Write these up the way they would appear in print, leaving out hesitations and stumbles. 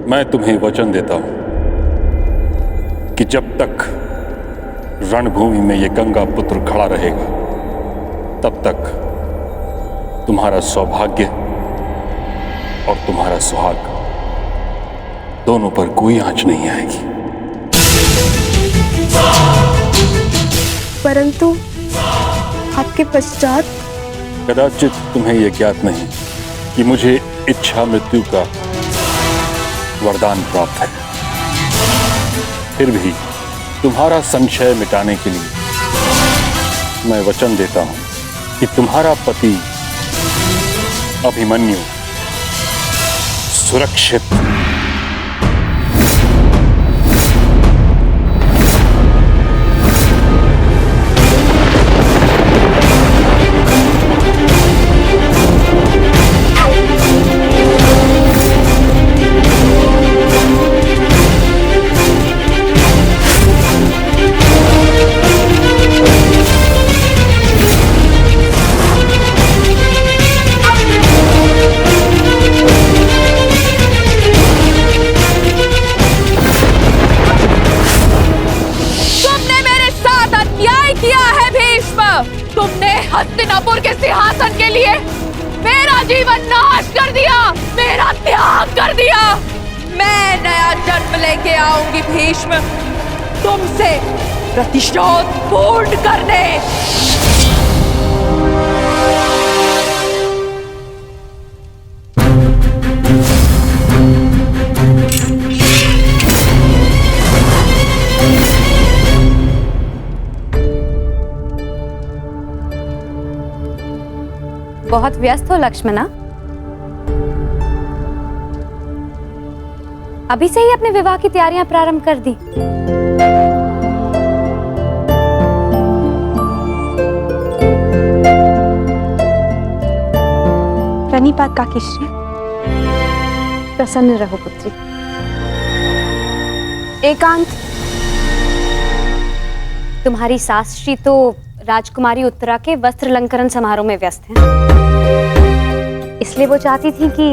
मैं तुम्हें वचन देता हूं कि जब तक रणभूमि में ये गंगा पुत्र खड़ा रहेगा तब तक तुम्हारा सौभाग्य और तुम्हारा सुहाग दोनों पर कोई आंच नहीं आएगी। परंतु आपके पश्चात कदाचित तुम्हें यह ज्ञात नहीं कि मुझे इच्छा मृत्यु का वरदान प्राप्त है। फिर भी तुम्हारा संशय मिटाने के लिए मैं वचन देता हूं कि तुम्हारा पति अभिमन्यु सुरक्षित हस्तिनापुर के सिंहासन के लिए मेरा जीवन नाश कर दिया, मेरा त्याग कर दिया। मैं नया जन्म लेके आऊंगी भीष्म, तुमसे प्रतिशोध पूर्ण करने। बहुत व्यस्त हो लक्ष्मणा? अभी से ही अपने विवाह की तैयारियां प्रारंभ कर दी। प्रणिपात काकीश्री। प्रसन्न रहो पुत्री। एकांत। तुम्हारी सास श्री तो राजकुमारी उत्तरा के वस्त्र अलंकरण समारोह में व्यस्त हैं। इसलिए वो चाहती थी कि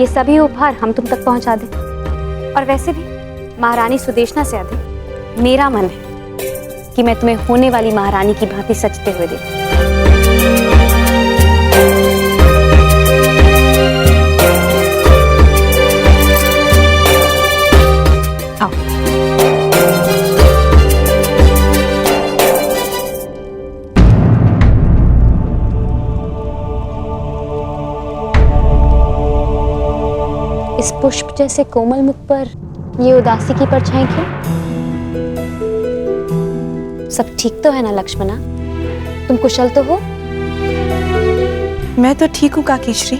ये सभी उपहार हम तुम तक पहुंचा दें। और वैसे भी महारानी सुदेशना से अधिक मेरा मन है कि मैं तुम्हें होने वाली महारानी की भांति सजते हुए देखूं। इस पुष्प जैसे कोमल मुख पर ये उदासी की परछाई क्यों? सब ठीक तो है ना लक्ष्मणा? तुम कुशल तो हो? मैं तो ठीक हूँ काकीश्री,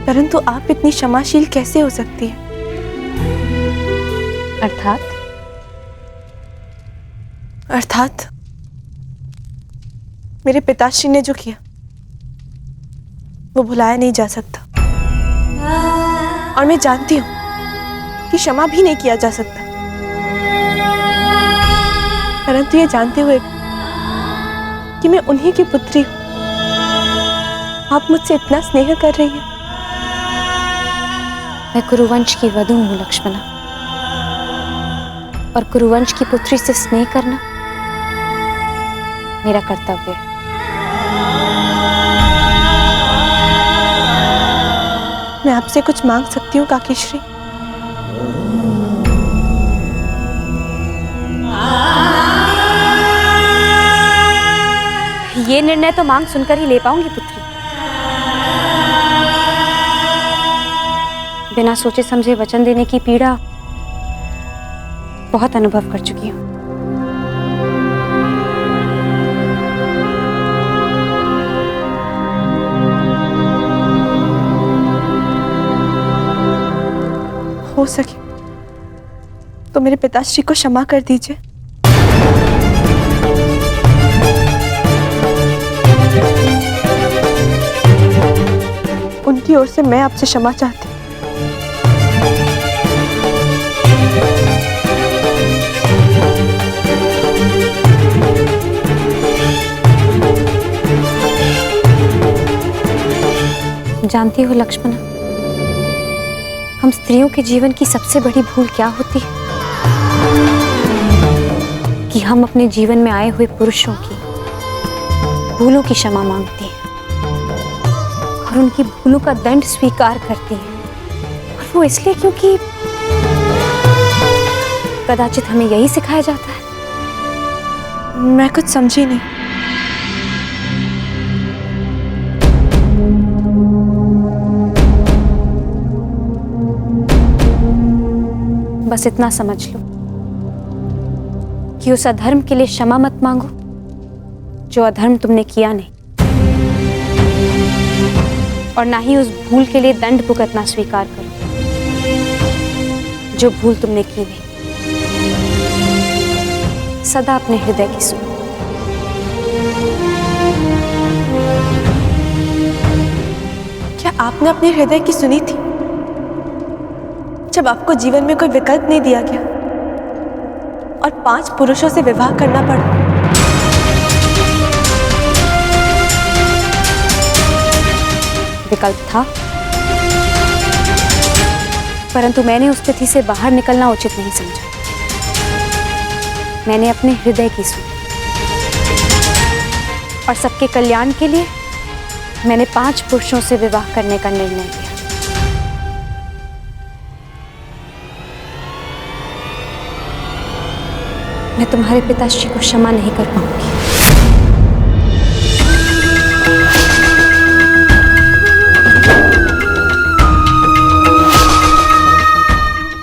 परंतु आप इतनी क्षमाशील कैसे हो सकती है? अर्थात मेरे पिताश्री ने जो किया वो भुलाया नहीं जा सकता, और मैं जानती हूं कि क्षमा भी नहीं किया जा सकता। परंतु ये जानते हुए कि मैं उन्हीं की पुत्री हूं, आप मुझसे इतना स्नेह कर रही हैं। मैं कुरुवंश की वधू हूं लक्ष्मणा, और कुरुवंश की पुत्री से स्नेह करना मेरा कर्तव्य है। मैं आपसे कुछ मांग सकती हूँ काकीश्री? ये निर्णय तो मांग सुनकर ही ले पाऊंगी पुत्री। बिना सोचे समझे वचन देने की पीड़ा बहुत अनुभव कर चुकी हूँ। हो सके तो मेरे पिताश्री को क्षमा कर दीजिए। उनकी ओर से मैं आपसे क्षमा चाहती हूँ। जानती हो लक्ष्मणा, हम स्त्रियों के जीवन की सबसे बड़ी भूल क्या होती है कि हम अपने जीवन में आए हुए पुरुषों की भूलों की क्षमा मांगती हैं और उनकी भूलों का दंड स्वीकार करती हैं। और वो इसलिए क्योंकि कदाचित हमें यही सिखाया जाता है। मैं कुछ समझी नहीं। बस इतना समझ लो कि उस अधर्म के लिए क्षमा मत मांगो जो अधर्म तुमने किया नहीं, और ना ही उस भूल के लिए दंड भुगतना स्वीकार करो जो भूल तुमने की नहीं। सदा अपने हृदय की सुनो। क्या आपने अपने हृदय की सुनी थी जब आपको जीवन में कोई विकल्प नहीं दिया गया और 5 पुरुषों से विवाह करना पड़ा? विकल्प था, परंतु मैंने उस स्थिति से बाहर निकलना उचित नहीं समझा। मैंने अपने हृदय की सुनी और सबके कल्याण के लिए मैंने 5 पुरुषों से विवाह करने का निर्णय लिया। मैं तुम्हारे पिताश्री को क्षमा नहीं कर पाऊंगी।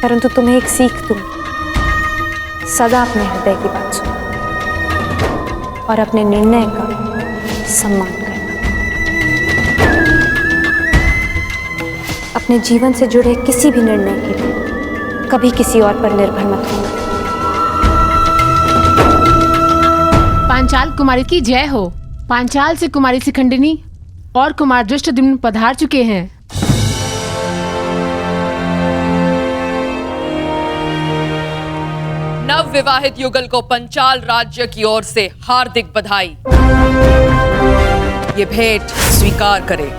परंतु तुम्हें एक सीख दूंगी, सदा अपने हृदय की बात सुनो और अपने निर्णय का सम्मान करना। अपने जीवन से जुड़े किसी भी निर्णय के लिए कभी किसी और पर निर्भर मत होना। पांचाल कुमारी की जय हो। पांचाल से कुमारी शिखंडिनी और कुमार दृष्टद्युम्न पधार चुके हैं। नव विवाहित युगल को पंचाल राज्य की ओर से हार्दिक बधाई। ये भेंट स्वीकार करें।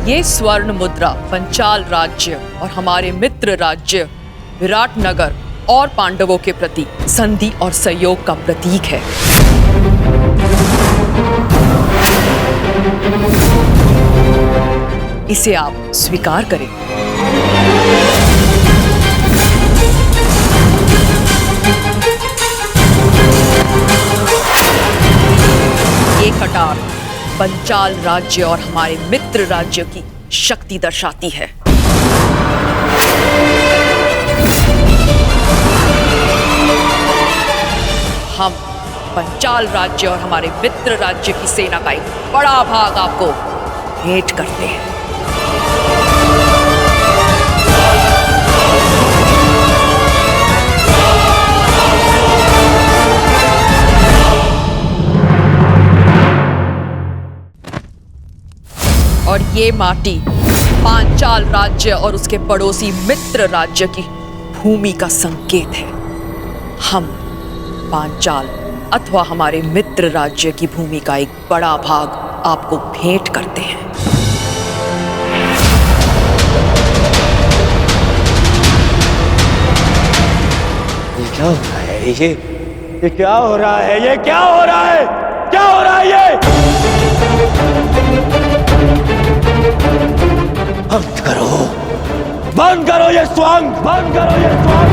ये स्वर्ण मुद्रा पंचाल राज्य और हमारे मित्र राज्य विराटनगर और पांडवों के प्रति संधि और सहयोग का प्रतीक है। इसे आप स्वीकार करें। ये कटार पंचाल राज्य और हमारे मित्र राज्य की शक्ति दर्शाती है। हम पंचाल राज्य और हमारे मित्र राज्य की सेना का एक बड़ा भाग आपको भेंट करते हैं। और ये माटी पांचाल राज्य और उसके पड़ोसी मित्र राज्य की भूमि का संकेत है। हम पांचाल अथवा हमारे मित्र राज्य की भूमि का एक बड़ा भाग आपको भेंट करते हैं। ये क्या हो रहा है? ये क्या हो रहा है? ये क्या हो रहा है? क्या हो रहा है ये? बंद करो, बंद करो ये स्वांग, बंद करो ये स्वांग।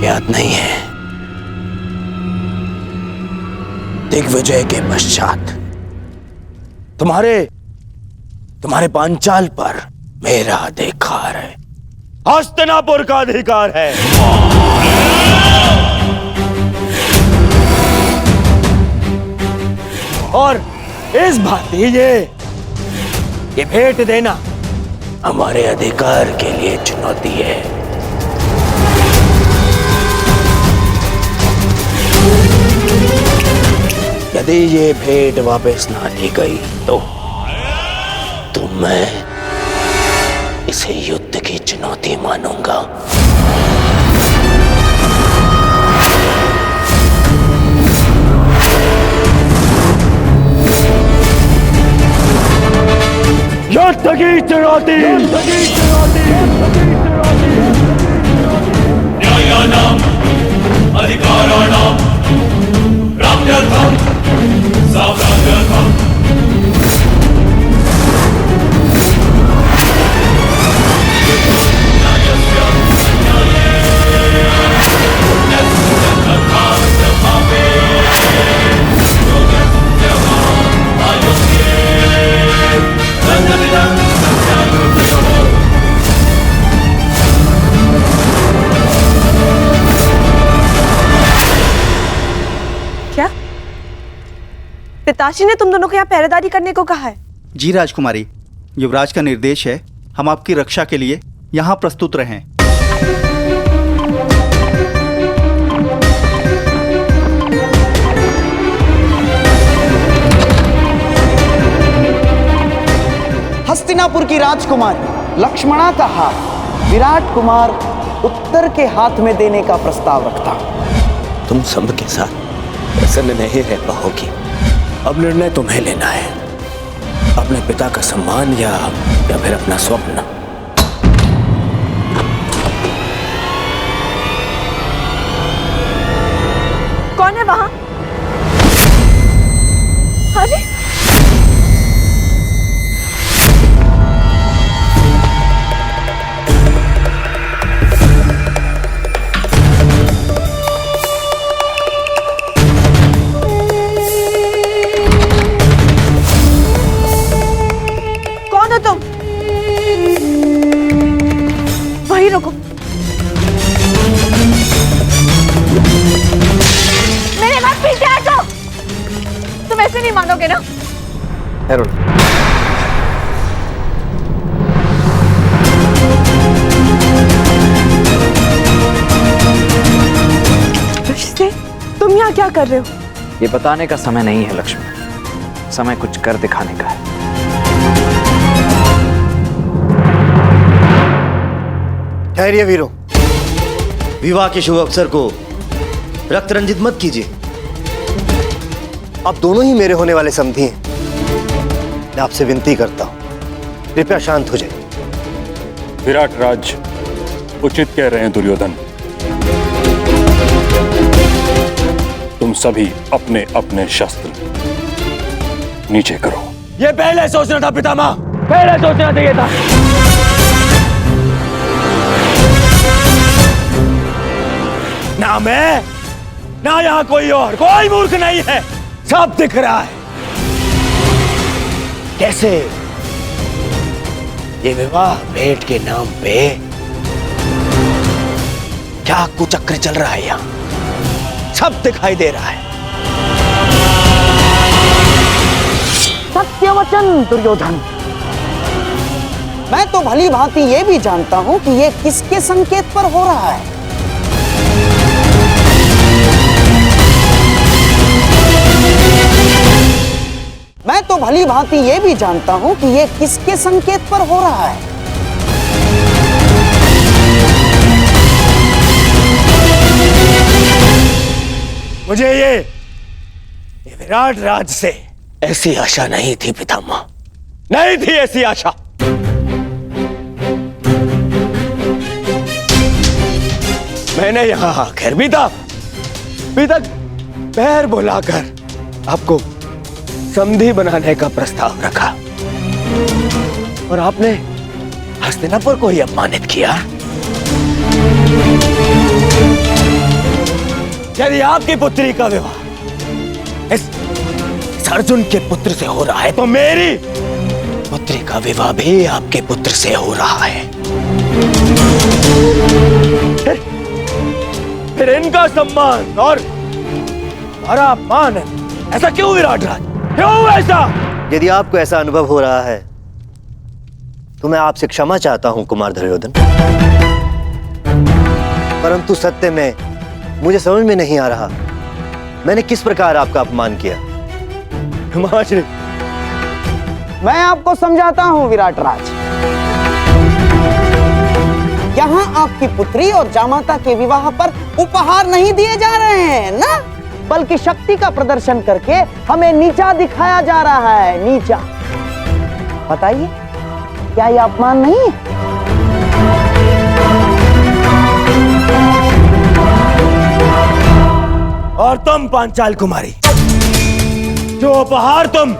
याद नहीं है? दिग्विजय के पश्चात तुम्हारे पांचाल पर मेरा अधिकार है, हस्तिनापुर का अधिकार है। और इस भांति ये भेंट देना हमारे अधिकार के लिए चुनौती है। यदि ये भेंट वापस ना ली गई तो मैं इसे युद्ध की चुनौती मानूंगा। युद्ध की चुनौती, युद्ध की चुनौती, युद्ध की चुनौती। न्यायानाम् अधिकाराणां प्राप्त्यर्थं साम्राज्यर्थं क्या पिताश्री ने तुम दोनों को यहाँ पहरेदारी करने को कहा है? जी राजकुमारी, युवराज का निर्देश है हम आपकी रक्षा के लिए यहाँ प्रस्तुत रहें। हस्तिनापुर की राजकुमारी लक्ष्मणा का हाथ विराट कुमार उत्तर के हाथ में देने का प्रस्ताव रखता हूं। तुम सबके साथ प्रसन्न नहीं रह पाओगी। अब निर्णय तुम्हें लेना है, अपने पिता का सम्मान या फिर अपना स्वप्न। कौन है वहां? अरे तुम वहीं रुको। मेरे बाद पीछे हटो। तुम ऐसे नहीं मानोगे ना? रिश्ते, तुम यहाँ क्या कर रहे हो? ये बताने का समय नहीं है लक्ष्मण, समय कुछ कर दिखाने का है। ठहरिए वीरों, विवाह के शुभ अवसर को रक्त रंजित मत कीजिए। आप दोनों ही मेरे होने वाले समधी हैं। मैं आपसे विनती करता हूं, कृपया शांत हो जाइए। विराट राज उचित कह रहे हैं दुर्योधन। तुम सभी अपने अपने शस्त्र नीचे करो। ये पहले सोचना था पितामह, पहले सोचना चाहिए था। ना मैं, ना यहाँ कोई मूर्ख नहीं है, सब दिख रहा है। कैसे ये विवाह भेंट के नाम पे क्या कुचक्र चल रहा है, यहाँ सब दिखाई दे रहा है। सत्यवचन दुर्योधन, मैं तो भली भांति ये भी जानता हूं कि ये किसके संकेत पर हो रहा है। मैं तो भली भांति ये भी जानता हूं कि ये किसके संकेत पर हो रहा है। मुझे ये विराट राज से ऐसी आशा नहीं थी पितामह, नहीं थी ऐसी आशा। मैंने यहां आकर भी तक पैर बुलाकर आपको समधी बनाने का प्रस्ताव रखा और आपने हस्तिनापुर को ही अपमानित किया। यदि आपकी पुत्री का विवाह इस अर्जुन के पुत्र से हो रहा है तो मेरी पुत्री का विवाह भी आपके पुत्र से हो रहा है। फिर इनका सम्मान और हमारा अपमान, ऐसा क्यों विराट राज, क्यों ऐसा? यदि आपको ऐसा अनुभव हो रहा है तो मैं आपसे क्षमा चाहता हूं कुमार दुर्योधन, परंतु सत्य में मुझे समझ में नहीं आ रहा मैंने किस प्रकार आपका अपमान किया। मैं आपको समझाता हूं विराट राज। यहाँ आपकी पुत्री और जामाता के विवाह पर उपहार नहीं दिए जा रहे हैं ना, बल्कि शक्ति का प्रदर्शन करके हमें नीचा दिखाया जा रहा है, नीचा। बताइए, क्या यह अपमान नहीं है? और तुम पांचाल कुमारी, जो उपहार तुम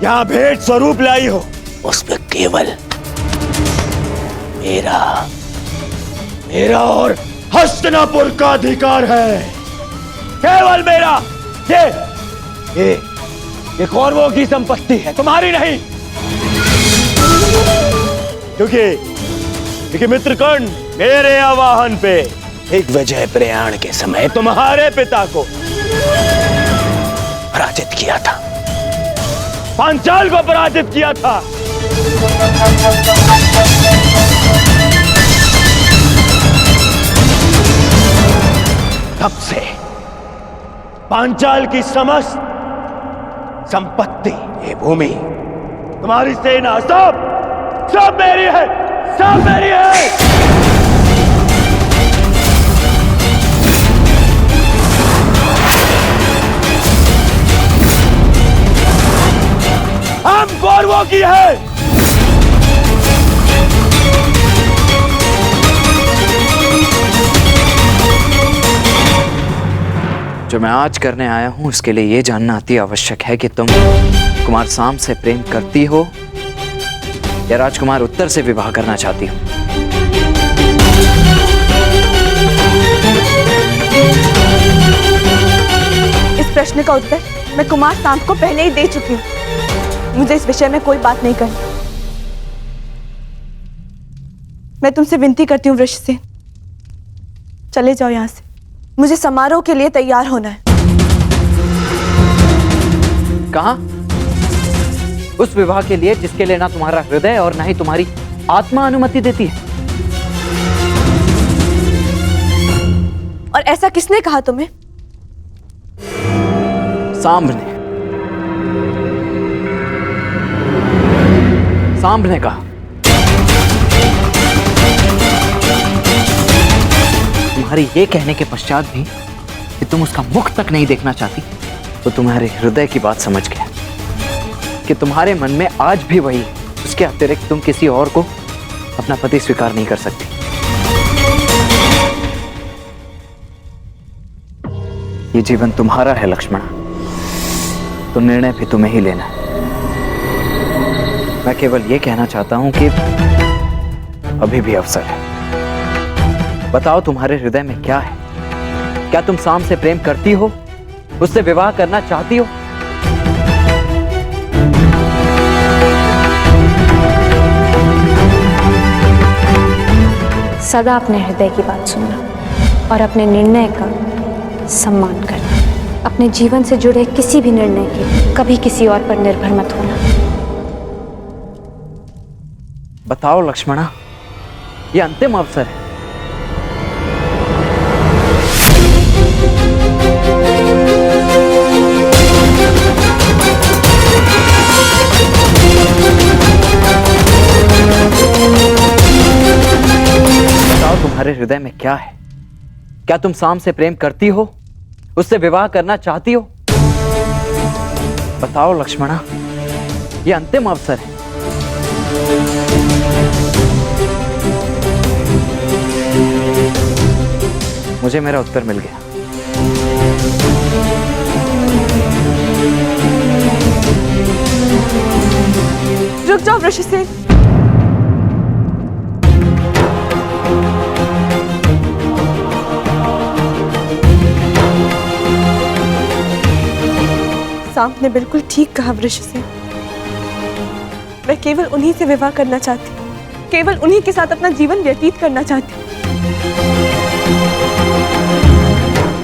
यहाँ भेंट स्वरूप लाई हो, उसमें केवल मेरा और हस्तिनापुर का अधिकार है, केवल मेरा। ये कौरवों की संपत्ति है, तुम्हारी नहीं। क्योंकि मित्रकर्ण मेरे आवाहन पे एक विजय प्रयाण के समय तुम्हारे पिता को पराजित किया था, पांचाल को पराजित किया था। तब से पांचाल की समस्त संपत्ति, ये भूमि, तुम्हारी सेना, सब मेरी है, सब मेरी है। हम कौरवों की है। जो मैं आज करने आया हूं उसके लिए यह जानना अति आवश्यक है कि तुम कुमार साम से प्रेम करती हो या राजकुमार उत्तर से विवाह करना चाहती हो। इस प्रश्न का उत्तर मैं कुमार सांप को पहले ही दे चुकी हूँ। मुझे इस विषय में कोई बात नहीं करनी। मैं तुमसे विनती करती हूँ वृषसेन, चले जाओ यहाँ से। मुझे समारोह के लिए तैयार होना है। कहाँ? उस विवाह के लिए जिसके लिए ना तुम्हारा हृदय और ना ही तुम्हारी आत्मा अनुमति देती है। और ऐसा किसने कहा तुम्हें? सांब ने कहा। तुम्हारे ये कहने के पश्चात भी कि तुम उसका मुख तक नहीं देखना चाहती, तो तुम्हारे हृदय की बात समझ गया कि तुम्हारे मन में आज भी वही है। उसके अतिरिक्त तुम किसी और को अपना पति स्वीकार नहीं कर सकती। ये जीवन तुम्हारा है लक्ष्मण, तो निर्णय भी तुम्हें ही लेना है। मैं केवल ये कहना चाहता हूं कि अभी भी अवसर है। बताओ तुम्हारे हृदय में क्या है? क्या तुम साम से प्रेम करती हो, उससे विवाह करना चाहती हो? सदा अपने हृदय की बात सुनना और अपने निर्णय का सम्मान करना। अपने जीवन से जुड़े किसी भी निर्णय के कभी किसी और पर निर्भर मत होना। बताओ लक्ष्मणा, ये अंतिम अवसर है। बताओ तुम्हारे हृदय में क्या है? क्या तुम साम से प्रेम करती हो, उससे विवाह करना चाहती हो? बताओ लक्ष्मणा, ये अंतिम अवसर है। मुझे मेरा उत्तर मिल गया। रुक जाओ वृषसेन। सांप ने बिल्कुल ठीक कहा वृषसेन। मैं केवल उन्हीं से विवाह करना चाहती हूँ, केवल उन्हीं के साथ अपना जीवन व्यतीत करना चाहती हूँ।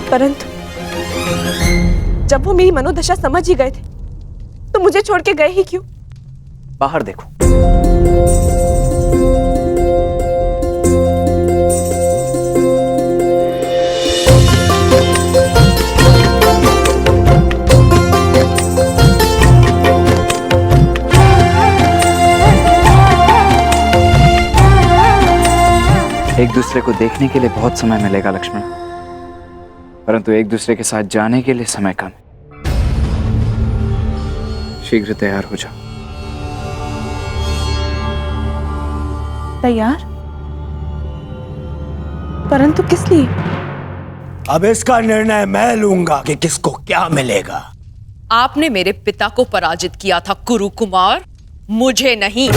परंतु जब वो मेरी मनोदशा समझ ही गए थे, तो मुझे छोड़ के गए ही क्यों? बाहर देखो। एक दूसरे को देखने के लिए बहुत समय मिलेगा लक्ष्मण, परंतु एक दूसरे के साथ जाने के लिए समय कम। शीघ्र तैयार हो जाओ। तैयार? परंतु किस लिए? अब इसका निर्णय मैं लूंगा कि किसको क्या मिलेगा। आपने मेरे पिता को पराजित किया था कुरु कुमार, मुझे नहीं।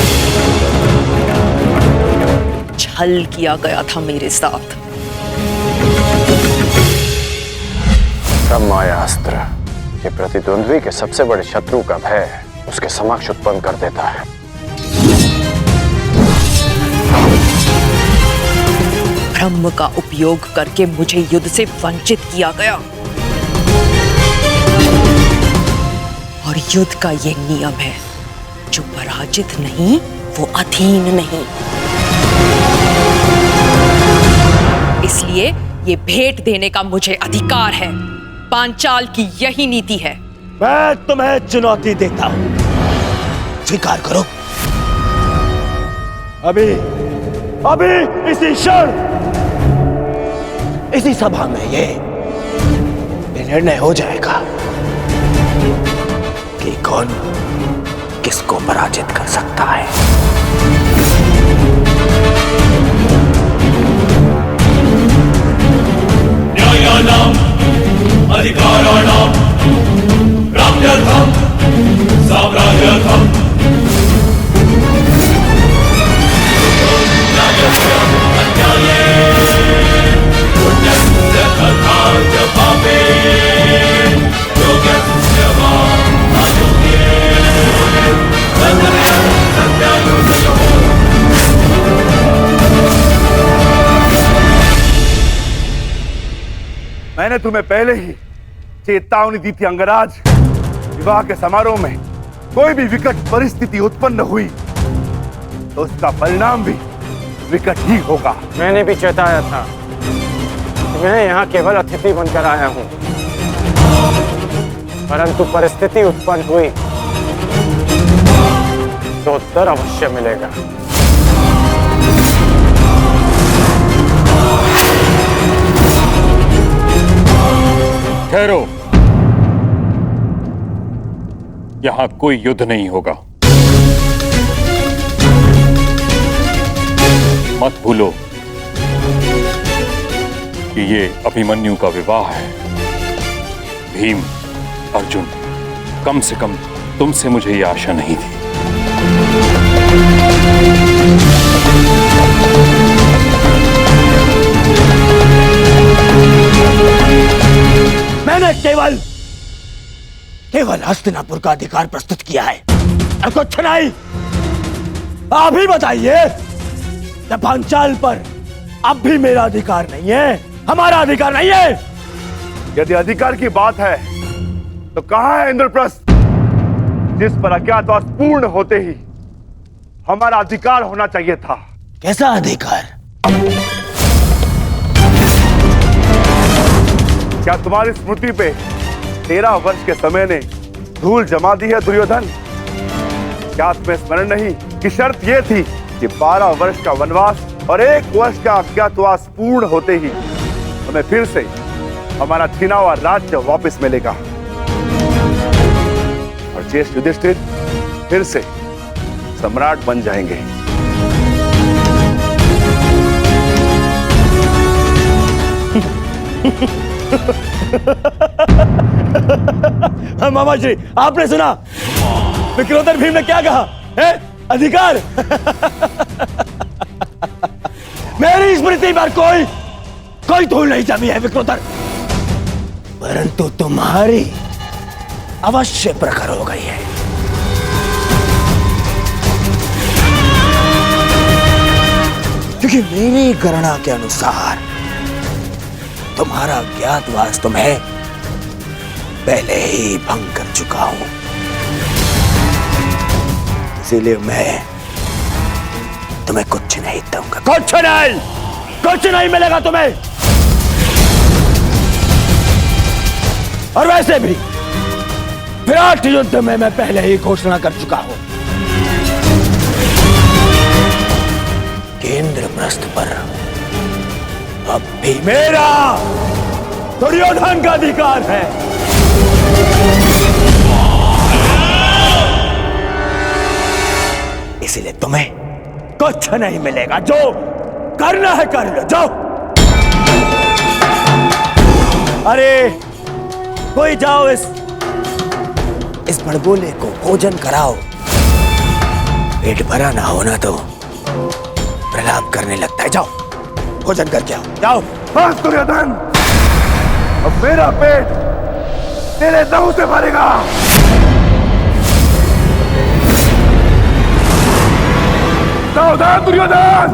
छल किया गया था मेरे साथ। ब्रह्मास्त्र ये प्रतिद्वंद्वी के सबसे बड़े शत्रु का भय उसके समक्ष उत्पन्न कर देता है। ब्रह्म का उपयोग करके मुझे युद्ध से वंचित किया गया, और युद्ध का ये नियम है, जो पराजित नहीं वो अधीन नहीं। इसलिए ये भेंट देने का मुझे अधिकार है। पांचाल की यही नीति है। मैं तुम्हें चुनौती देता हूं, स्वीकार करो। अभी इसी क्षण इसी सभा में ये निर्णय हो जाएगा कि कौन किसको पराजित कर सकता है। न्यायानाम अधिकाराणाम प्राप्त्यर्थम साम्राज्यर्थम मैंने तुम्हें पहले ही चेतावनी दी थी अंगराज, विवाह के समारोह में कोई भी विकट परिस्थिति उत्पन्न हुई तो उसका परिणाम भी विकट ही होगा। मैंने भी चेताया था। मैं यहाँ केवल अतिथि बनकर आया हूँ, परंतु परिस्थिति उत्पन्न हुई तो उत्तर अवश्य मिलेगा। ठहरो, यहां कोई युद्ध नहीं होगा। मत भूलो कि ये अभिमन्यु का विवाह है। भीम, अर्जुन, कम से कम तुमसे मुझे ये आशा नहीं थी। मैंने केवल हस्तिनापुर का अधिकार प्रस्तुत किया है और कुछ नहीं। आप ही बताइए, पांचाल पर अब भी मेरा अधिकार नहीं है, हमारा अधिकार नहीं है। यदि अधिकार की बात है तो कहां है इंद्रप्रस्थ, जिस पर अज्ञातवास पूर्ण होते ही हमारा अधिकार होना चाहिए था। कैसा अधिकार? क्या तुम्हारी स्मृति पे 13 वर्ष के समय ने धूल जमा दी है दुर्योधन? क्या तुम्हें स्मरण नहीं कि शर्त यह थी कि 12 वर्ष का वनवास और 1 वर्ष का अज्ञातवास पूर्ण होते ही हमें फिर से हमारा छीना हुआ राज्य वापस मिलेगा और ज्येष्ठ युधिष्ठिर फिर से सम्राट बन जाएंगे। मामा जी, आपने सुना विक्रोधर भीम ने क्या कहा है? अधिकार। मेरी स्मृति पर कोई धूल नहीं जमी है विक्रोधर, परंतु तुम्हारी अवश्य प्रखर हो गई है। क्योंकि मेरी गणना के अनुसार तुम्हारा ज्ञातवास तुम्हें पहले ही भंग कर चुका हूं, इसीलिए मैं तुम्हें कुछ नहीं दूंगा। कुछ नहीं मिलेगा तुम्हें। और वैसे भी विराट युद्ध में मैं पहले ही घोषणा कर चुका हूं कि इंद्रप्रस्थ पर अब भी मेरा दुर्योधन का अधिकार है। इसीलिए तुम्हें कुछ नहीं मिलेगा। जो करना है कर लो, जाओ। अरे कोई जाओ, इस बड़बोले को भोजन कराओ। पेट भरा ना हो ना तो प्रलाप करने लगता है। जाओ भोजन करके आओ, जाओ। बस दुर्योधन, अब मेरा पेट तेरे लहू से भरेगा। सावधान दुर्योधन!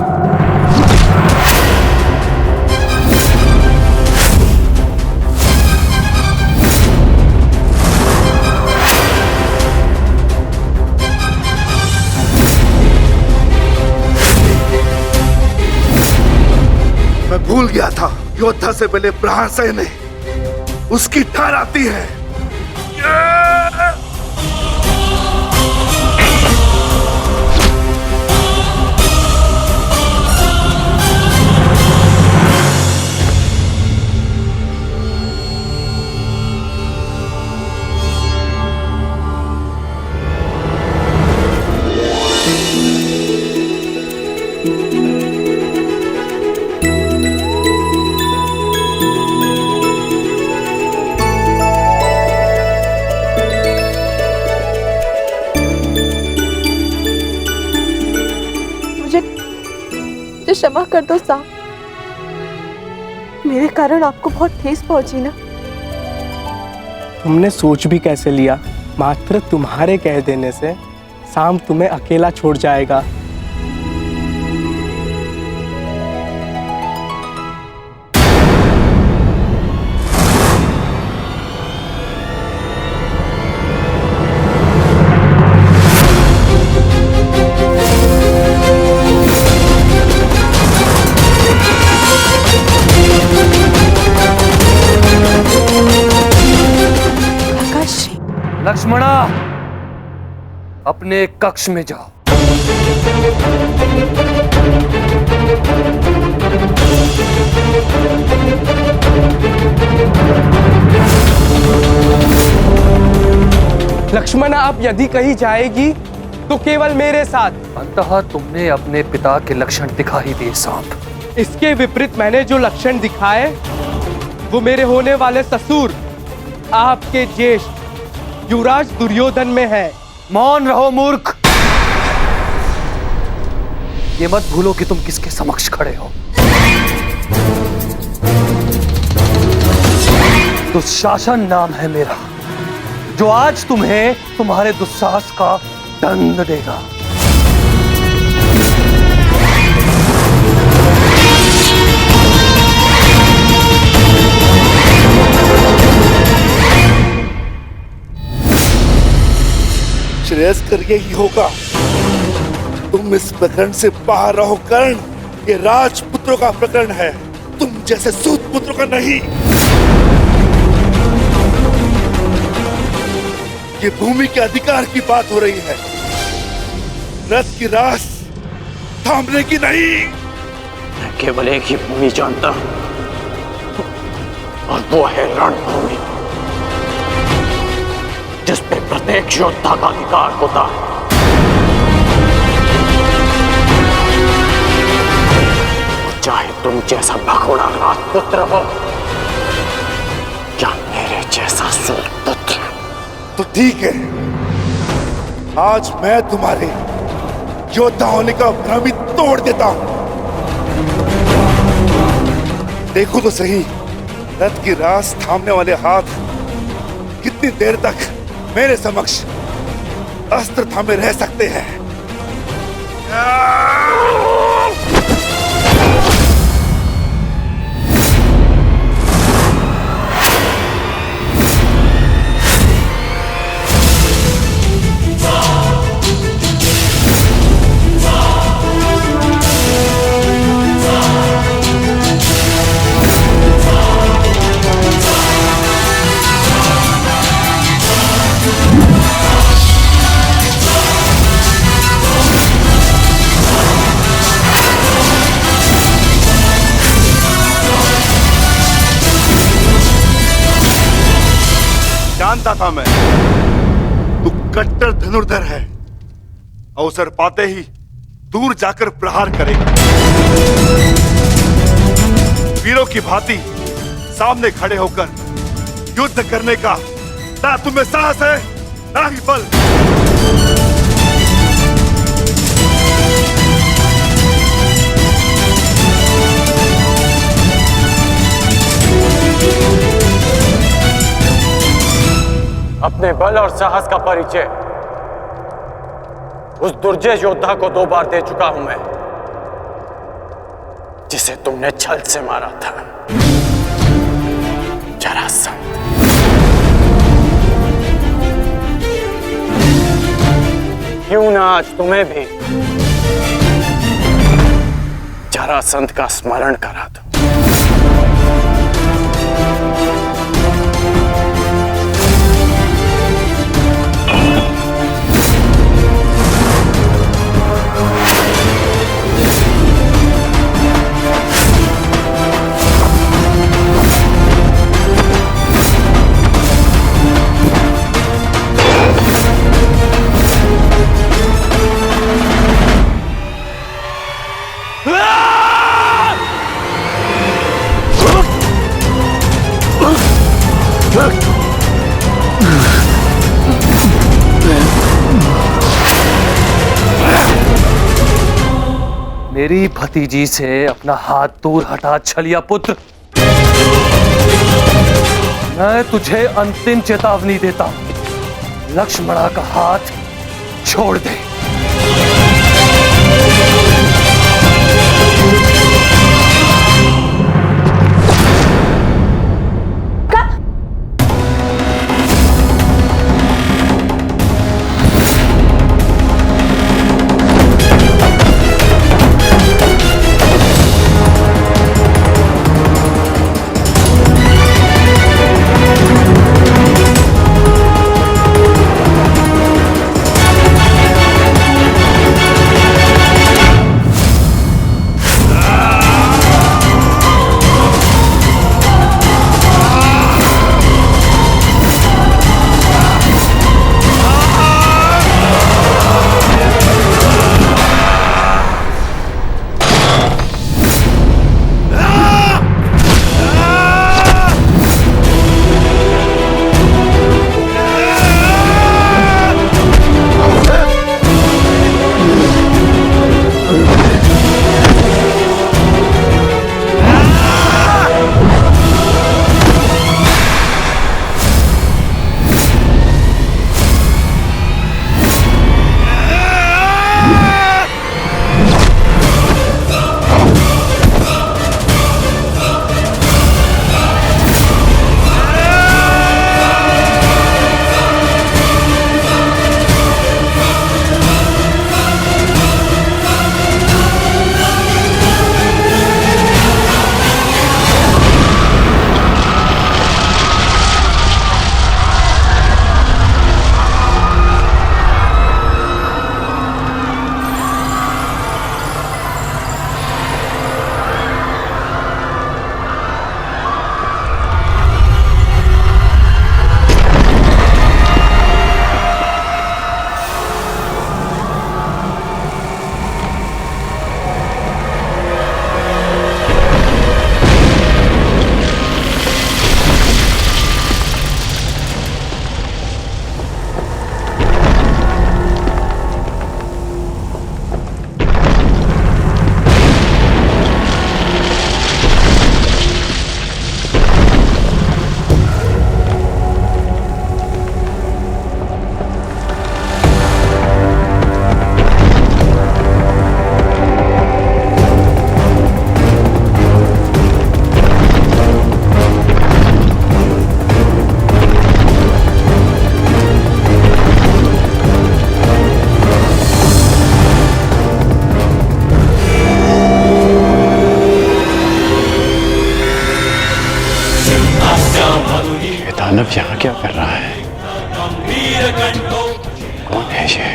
मैं भूल गया था, योद्धा से पहले प्रहार सहने उसकी ठार आती है। क्षमा कर दो साहब, मेरे कारण आपको बहुत ठेस पहुंची ना। तुमने सोच भी कैसे लिया? मात्र तुम्हारे कह देने से शाम तुम्हें अकेला छोड़ जाएगा। लक्ष्मणा, अपने कक्ष में जाओ। लक्ष्मणा, अब यदि कहीं जाएगी तो केवल मेरे साथ। अंततः तुमने अपने पिता के लक्षण दिखा ही दिए सांप। इसके विपरीत मैंने जो लक्षण दिखाए वो मेरे होने वाले ससुर, आपके ज्येष्ठ युवराज दुर्योधन में है। मौन रहो मूर्ख। ये मत भूलो कि तुम किसके समक्ष खड़े हो। दुशासन नाम है मेरा, जो आज तुम्हें तुम्हारे दुस्साहस का दंड देगा। श्रेयस्कर यही होगा। तुम इस प्रकरण से बाहर रहो कर्ण। ये राजपुत्रों का प्रकरण है, तुम जैसे सूत पुत्रों का नहीं। ये भूमि के अधिकार की बात हो रही है, रथ की रास थामने की नहीं। मैं केवल एक ही भूमि जानता हूं, और वो है रणभूमि, जिस पे प्रत्येक योद्धा का अधिकार होता है। चाहे तुम जैसा भगोड़ा राजपुत्र हो या मेरे जैसा सूत पुत्र। तो ठीक है, आज मैं तुम्हारे योद्धा होने का भ्रम ही तोड़ देता हूं। देखो तो सही, रथ की रास थामने वाले हाथ कितनी देर तक मेरे समक्ष अस्त्र थामे रह सकते हैं। जानता था मैं, तू कट्टर धनुर्धर है। अवसर पाते ही दूर जाकर प्रहार करेगा। वीरों की भांति सामने खड़े होकर युद्ध करने का ना तुम्हें साहस है ना ही बल। अपने बल और साहस का परिचय उस दुर्जय योद्धा को 2 बार दे चुका हूं मैं, जिसे तुमने छल से मारा था, जरासंध। क्यों ना आज तुम्हें भी जरासंध का स्मरण करा दूं। मेरी भतीजी से अपना हाथ दूर हटा छलिया पुत्र। मैं तुझे अंतिम चेतावनी देता हूं, लक्ष्मणा का हाथ छोड़ दे। दानव यहाँ क्या कर रहा है? कौन है ये?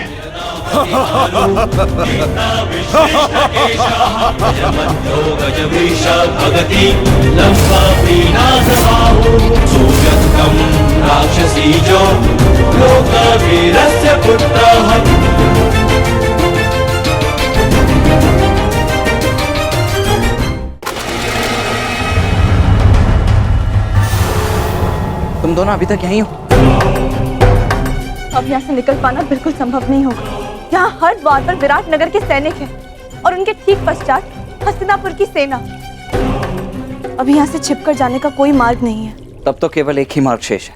भगति लंका विनाशबाहु सुव्यक्तं राक्षसीजो लोकवीरस्य पुत्रः। तुम दोनों अभी तक यहीं हो? अब यहाँ से निकल पाना बिल्कुल संभव नहीं होगा। यहाँ हर द्वार पर विराट नगर के सैनिक हैं और उनके ठीक पश्चात हस्तिनापुर की सेना। अभी यहाँ से छिपकर जाने का कोई मार्ग नहीं है। तब तो केवल एक ही मार्ग शेष है,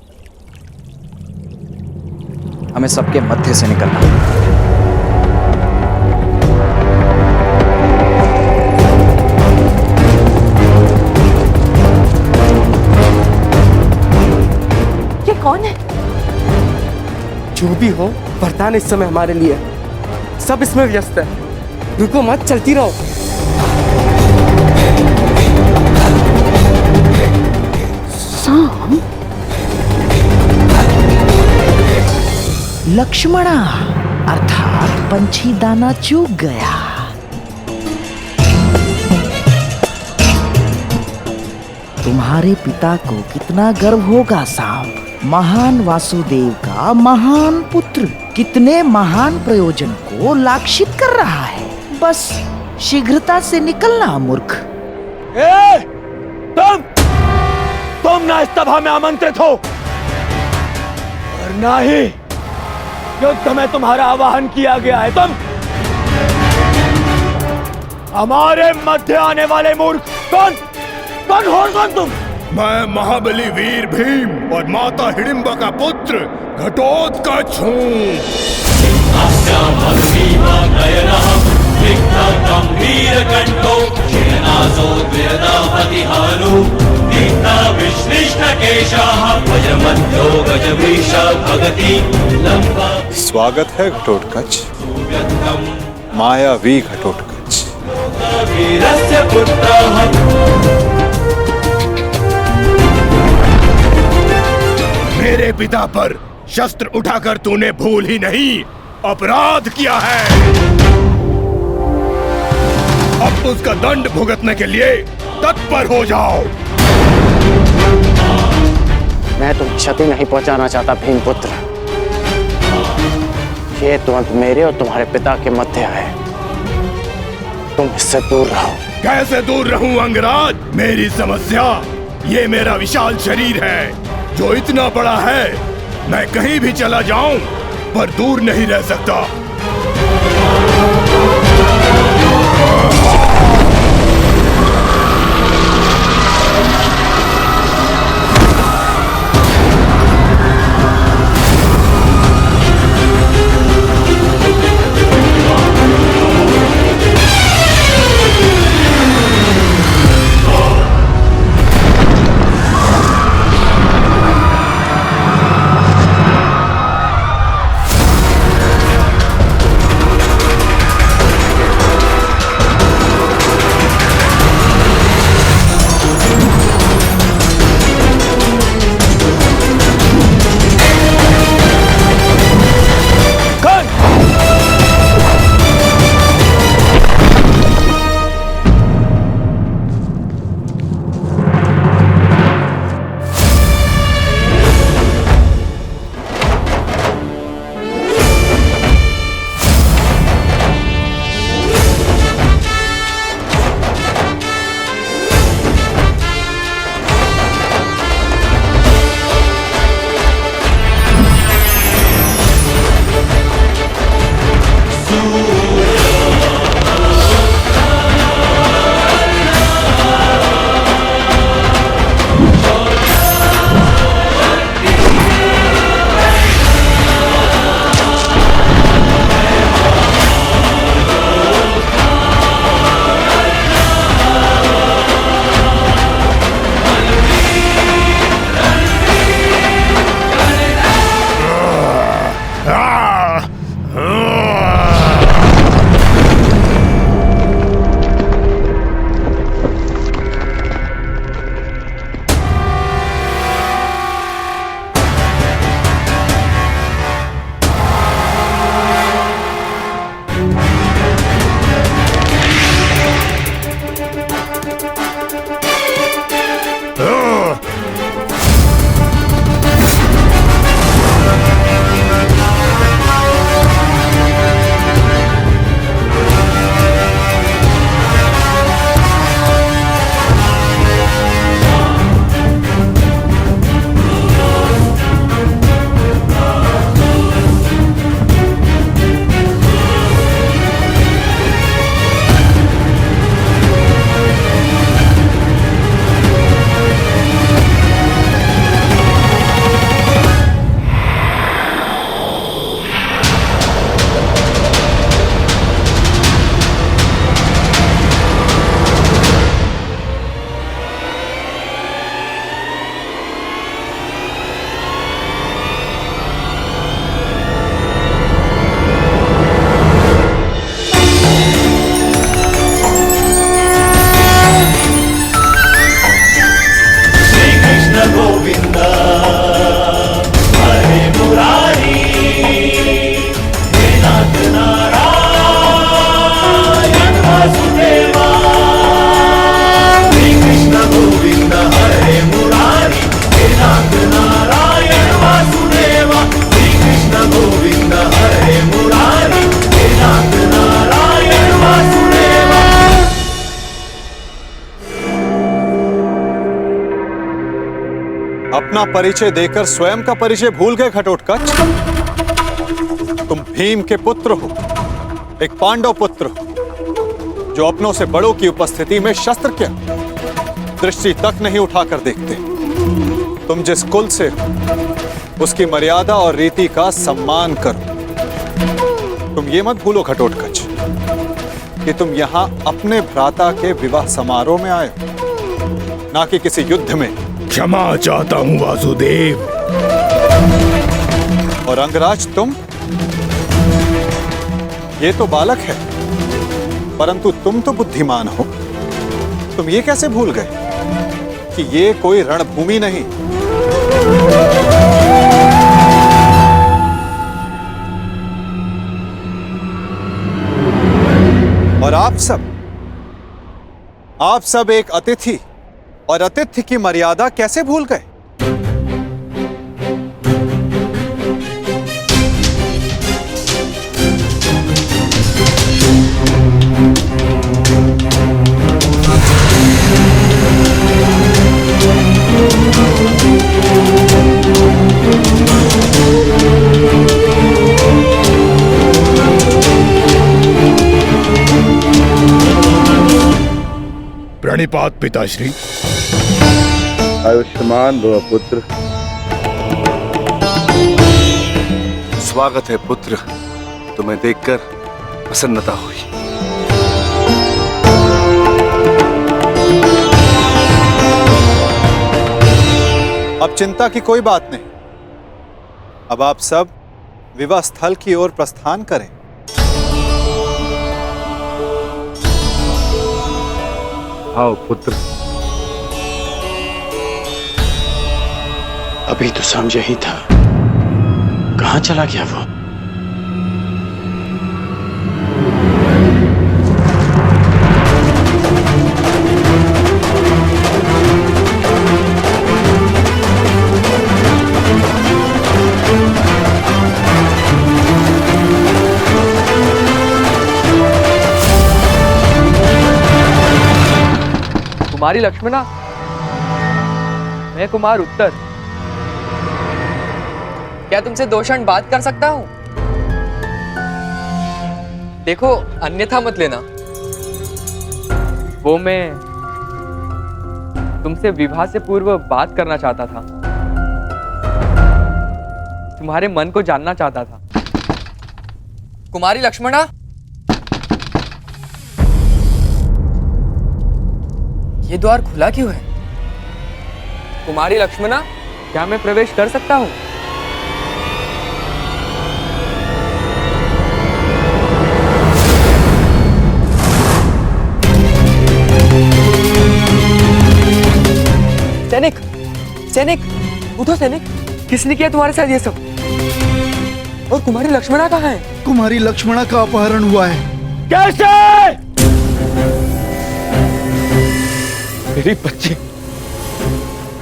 हमें सबके मध्य से निकलना है। ये कौन है? जो भी हो, वरदान इस समय हमारे लिए सब इसमें व्यस्त है। रुको मत, चलती रहो। साम, लक्ष्मणा अर्थात पंछी दाना चूक गया। तुम्हारे पिता को कितना गर्व होगा साम, महान वासुदेव का महान पुत्र कितने महान प्रयोजन को लाक्षित कर रहा है। बस शीघ्रता से निकलना मूर्ख। तुम ना इस सभा में आमंत्रित हो और ना ही युद्ध में तुम्हारा आवाहन किया गया है। तुम हमारे मध्य आने वाले मूर्ख कौन हो तुम? मैं महाबली वीर भीम और माता हिडिंबा का पुत्र घटोत्कच हूँ। स्वागत है घटोत्कच, मायावी घटोत्कच। मेरे पिता पर शस्त्र उठाकर तूने भूल ही नहीं अपराध किया है। अब उसका दंड भुगतने के लिए तत्पर हो जाओ। मैं तुम्हें क्षति नहीं पहुंचाना चाहता भीमपुत्र। ये तुरंत मेरे और तुम्हारे पिता के मध्य है, तुम इससे दूर रहो। कैसे दूर रहूं अंगराज? मेरी समस्या ये मेरा विशाल शरीर है जो इतना बड़ा है, मैं कहीं भी चला जाऊं पर दूर नहीं रह सकता। अपना परिचय देकर स्वयं का परिचय भूल गए घटोत्कच? तुम भीम के पुत्र हो, एक पांडव पुत्र हो, जो अपनों से बड़ों की उपस्थिति में शस्त्र क्या दृष्टि तक नहीं उठाकर देखते। तुम जिस कुल से हो, उसकी मर्यादा और रीति का सम्मान करो। तुम ये मत भूलो घटोत्कच कि तुम यहाँ अपने भ्राता के विवाह समारोह में आए हो, ना कि किसी युद्ध में। क्षमा चाहता हूँ वासुदेव। और अंगराज तुम, ये तो बालक है, परंतु तुम तो बुद्धिमान हो। तुम ये कैसे भूल गए कि ये कोई रणभूमि नहीं, और आप सब एक अतिथि और अतिथि की मर्यादा कैसे भूल गए? प्रणिपात पिताश्री। आयुष्मान भव पुत्र। स्वागत है पुत्र, तुम्हें देखकर प्रसन्नता हुई। अब चिंता की कोई बात नहीं। अब आप सब विवाह स्थल की ओर प्रस्थान करें। आओ पुत्र। अभी तो समझ ही था, कहां चला गया वो? कुमारी लक्ष्मणा, मैं कुमार उत्तर। क्या तुमसे 2 क्षण बात कर सकता हूं? देखो, अन्यथा मत लेना। वो मैं तुमसे विवाह से पूर्व बात करना चाहता था, तुम्हारे मन को जानना चाहता था। कुमारी लक्ष्मणा, ये द्वार खुला क्यों है? कुमारी लक्ष्मणा, क्या मैं प्रवेश कर सकता हूं? सैनिक, सैनिक, उठो सैनिक। किसने किया तुम्हारे साथ ये सब? और कुमारी लक्ष्मणा कहाँ है? कुमारी लक्ष्मणा का अपहरण हुआ है। कैसे? मेरी बच्ची,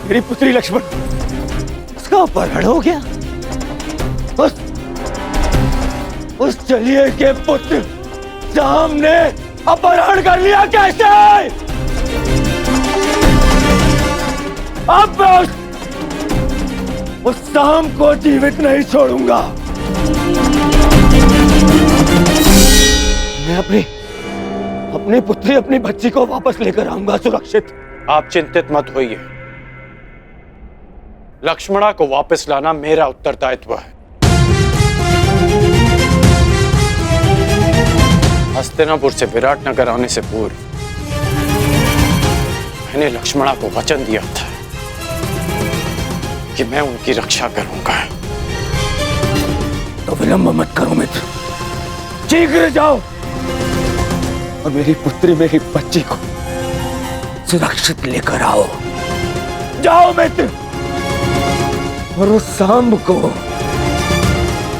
मेरी पुत्री लक्ष्मण, उसका अपहरण हो गया। उस चलिए के पुत्र शाम ने अपहरण कर लिया। कैसे? अब मैं उस शाम को जीवित नहीं छोड़ूंगा। मैं अपनी पुत्री, अपनी बच्ची को वापस लेकर आऊंगा सुरक्षित। आप चिंतित मत होइए, लक्ष्मणा को वापस लाना मेरा उत्तरदायित्व है। हस्तिनापुर से विराटनगर आने से पूर्व मैंने लक्ष्मणा को वचन दिया था कि मैं उनकी रक्षा करूंगा। तो विलंब मत करो मित्र, शीघ्र जाओ और मेरी पुत्री, मेरी बच्ची को सुरक्षित लेकर आओ। जाओ मित्र, और उस सांब को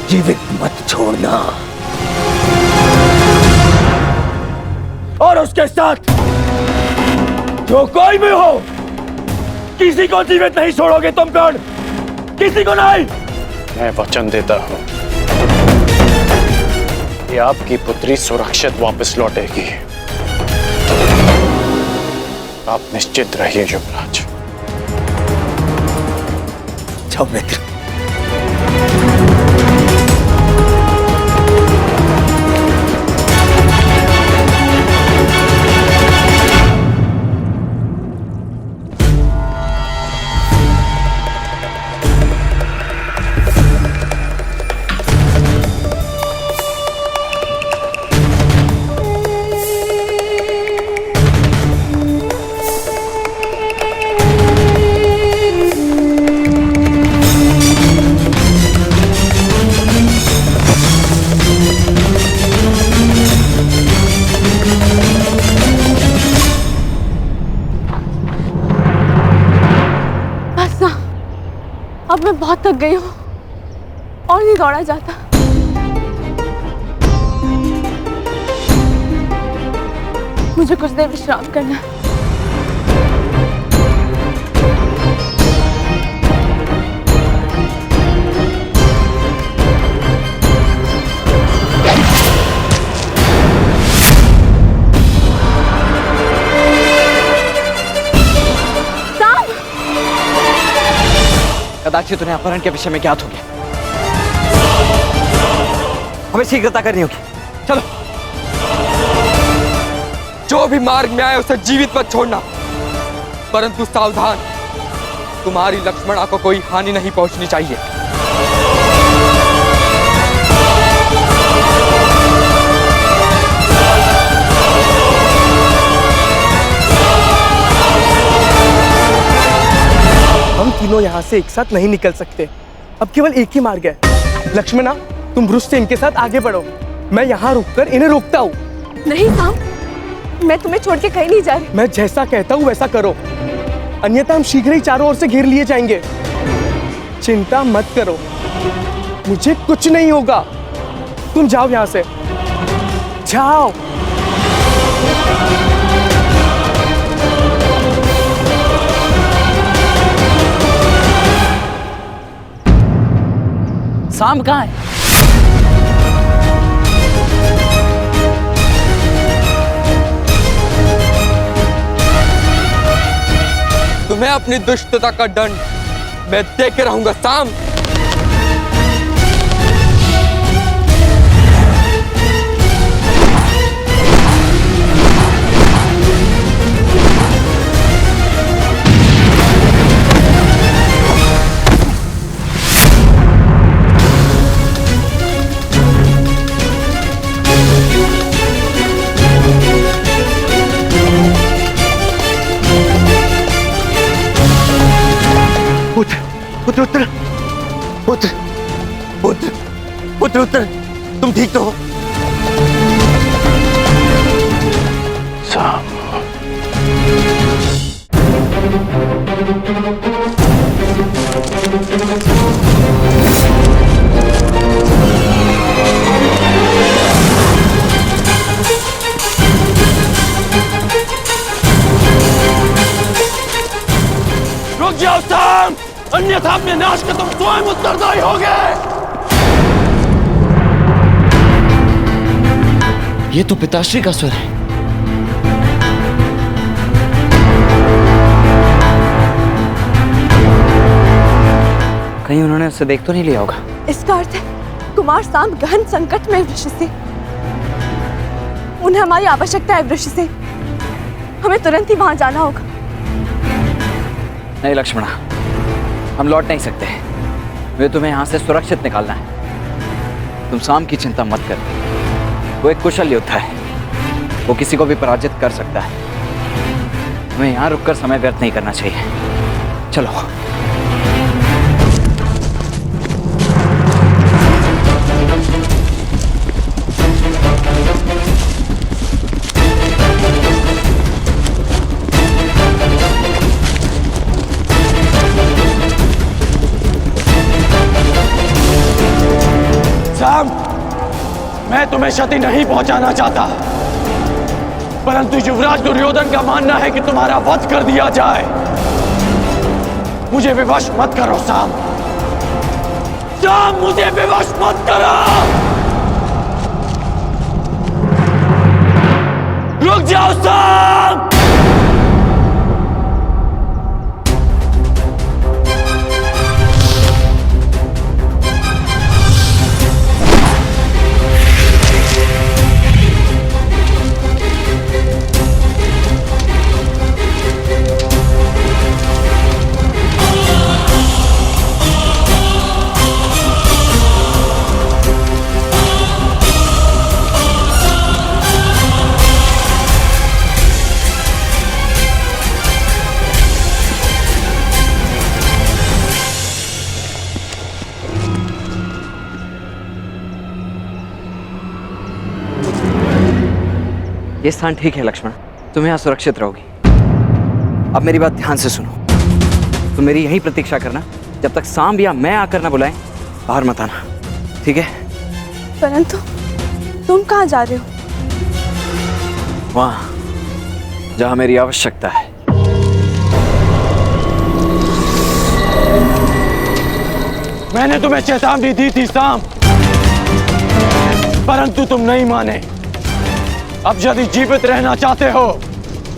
जीवित मत छोड़ना। और उसके साथ जो कोई भी हो, किसी को जीवित नहीं छोड़ोगे तुम। कौन? किसी को नहीं। मैं वचन देता हूं कि आपकी पुत्री सुरक्षित वापस लौटेगी। आप निश्चित रहिए युवराज। जाओ मित्र। अब मैं बहुत थक गई हूँ और नहीं दौड़ा जाता। मुझे कुछ देर विश्राम करना है। कदाचित उन्हें अपहरण के विषय में ज्ञात हो गया। हमें शीघ्रता करनी होगी। चलो। जो भी मार्ग में आए उसे जीवित मत छोड़ना, परंतु सावधान, तुम्हारी लक्ष्मणा को कोई हानि नहीं पहुंचनी चाहिए। हम तीनों यहाँ से एक साथ नहीं निकल सकते। अब केवल एक ही मार्ग है। लक्ष्मणा, तुम ब्रुश से इनके साथ आगे बढ़ो, मैं यहाँ रुककर इन्हें रोकता हूँ। नहीं साम, मैं तुम्हें छोड़ के कहीं नहीं जा रही। मैं जैसा कहता हूँ वैसा करो, अन्यथा हम शीघ्र ही चारों ओर से घेर लिए जाएंगे। चिंता मत करो, मुझे कुछ नहीं होगा। तुम जाओ यहाँ से, जाओ। साम कहाँ है? तुम्हें अपनी दुष्टता का दंड मैं देके रहूंगा साम। पुत्र उत्तर, पुत्र पुत्र पुत्र उत्तर, तुम ठीक तो हो? साम, रुक जाओ साम, अन्यथा अपने नाश का तुम स्वयं उत्तरदायी होगे। ये तो पिताश्री का स्वर है। कहीं उन्होंने उसे देख तो नहीं लिया होगा। इसका अर्थ है कुमार साम गहन संकट में वृषि। उन्हें हमारी आवश्यकता है वृषि। हमें तुरंत ही वहां जाना होगा। नहीं लक्ष्मणा, हम लौट नहीं सकते। वे तुम्हें यहाँ से सुरक्षित निकालना है। तुम साम की चिंता मत कर, वो एक कुशल योद्धा है, वो किसी को भी पराजित कर सकता है। हमें यहाँ रुककर समय व्यर्थ नहीं करना चाहिए। चलो। साम, मैं तुम्हें क्षति नहीं पहुंचाना चाहता, परंतु युवराज दुर्योधन का मानना है कि तुम्हारा वध कर दिया जाए। मुझे विवश मत करो साम, साम, मुझे विवश मत करो। रुक जाओ साम। ये स्थान ठीक है लक्ष्मण, तुम यहाँ सुरक्षित रहोगी। अब मेरी बात ध्यान से सुनो, तुम मेरी यहीं प्रतीक्षा करना, जब तक सांब या मैं आकर ना बुलाएं बाहर मत आना, ठीक है? परंतु तुम कहाँ जा रहे हो? वहां जहां मेरी आवश्यकता है। मैंने तुम्हें चेतावनी दी थी सांब, परंतु तुम नहीं माने। अब यदि जीवित रहना चाहते हो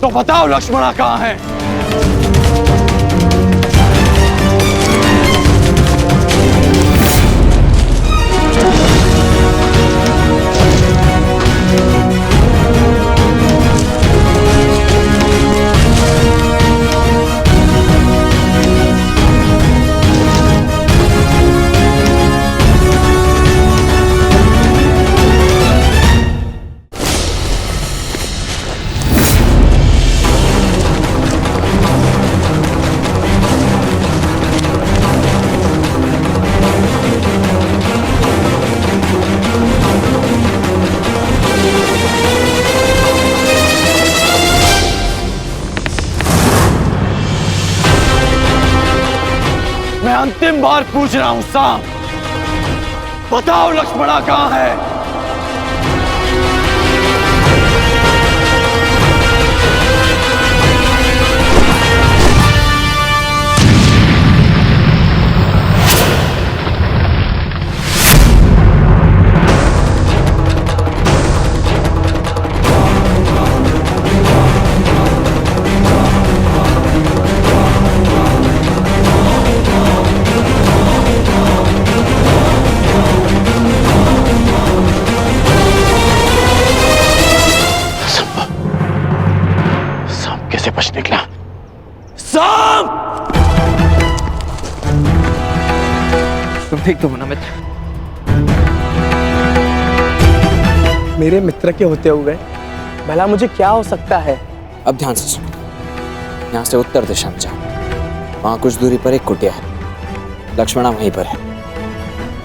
तो बताओ लक्ष्मणा कहाँ है? मैं अंतिम बार पूछ रहा हूं सांब, बताओ लक्ष्मणा कहाँ है? निकला सांप! तुम ठीक तो हो ना मित्र? मेरे मित्र के होते हुए भला मुझे क्या हो सकता है? अब ध्यान से सुनो, यहाँ से उत्तर दिशा में जाओ, वहां कुछ दूरी पर एक कुटिया है, लक्ष्मणा वहीं पर है।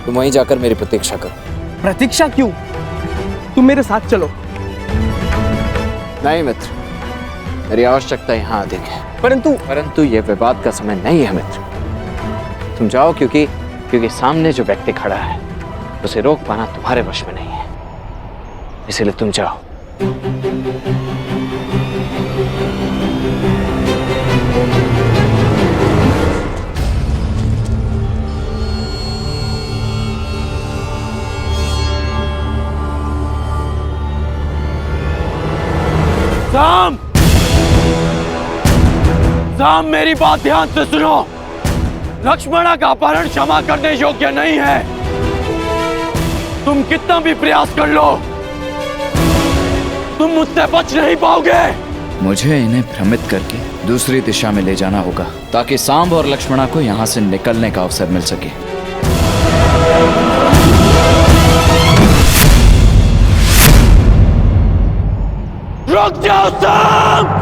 तुम वहीं जाकर मेरी प्रतीक्षा करो। प्रतीक्षा क्यों? तुम मेरे साथ चलो। नहीं मित्र, मेरी आवश्यकता यहाँ अधिक है। परंतु यह विवाद का समय नहीं है मित्र। तुम जाओ, क्योंकि सामने जो व्यक्ति खड़ा है उसे रोक पाना तुम्हारे वश में नहीं है, इसलिए तुम जाओ। सांब, मेरी बात ध्यान से सुनो। लक्ष्मणा का अपहरण क्षमा करने योग्य नहीं है। तुम कितना भी प्रयास कर लो, तुम मुझसे बच नहीं पाओगे। मुझे इन्हें भ्रमित करके दूसरी दिशा में ले जाना होगा, ताकि सांब और लक्ष्मणा को यहाँ से निकलने का अवसर मिल सके। रुक जाओ सांब!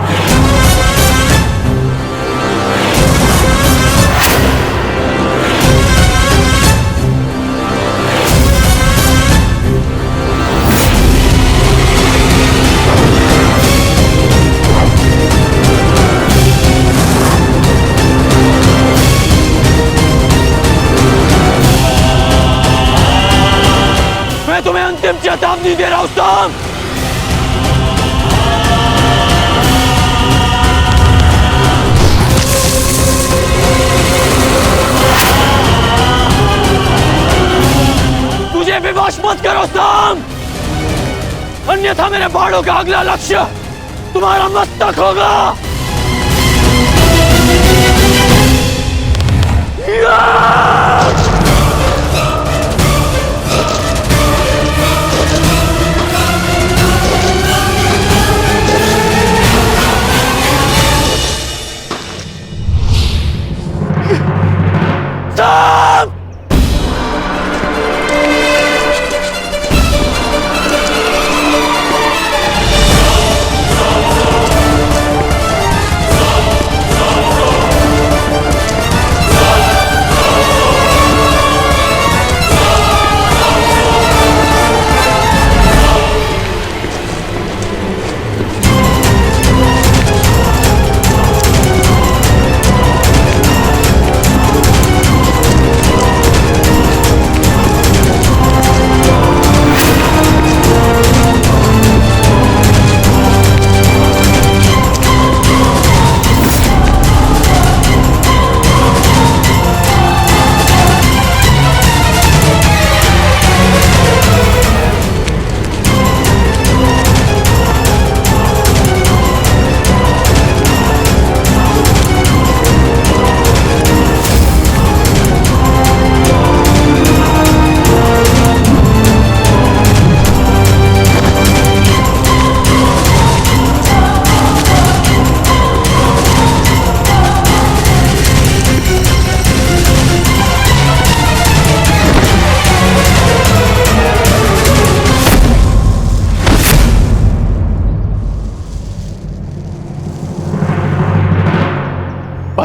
मैं तुम्हें अंतिम चेतावनी दे रहा हूं सांब! तुझे विवश मत करो सांब, अन्यथा मेरे बाणों का अगला लक्ष्य तुम्हारा मस्तक होगा। सांब!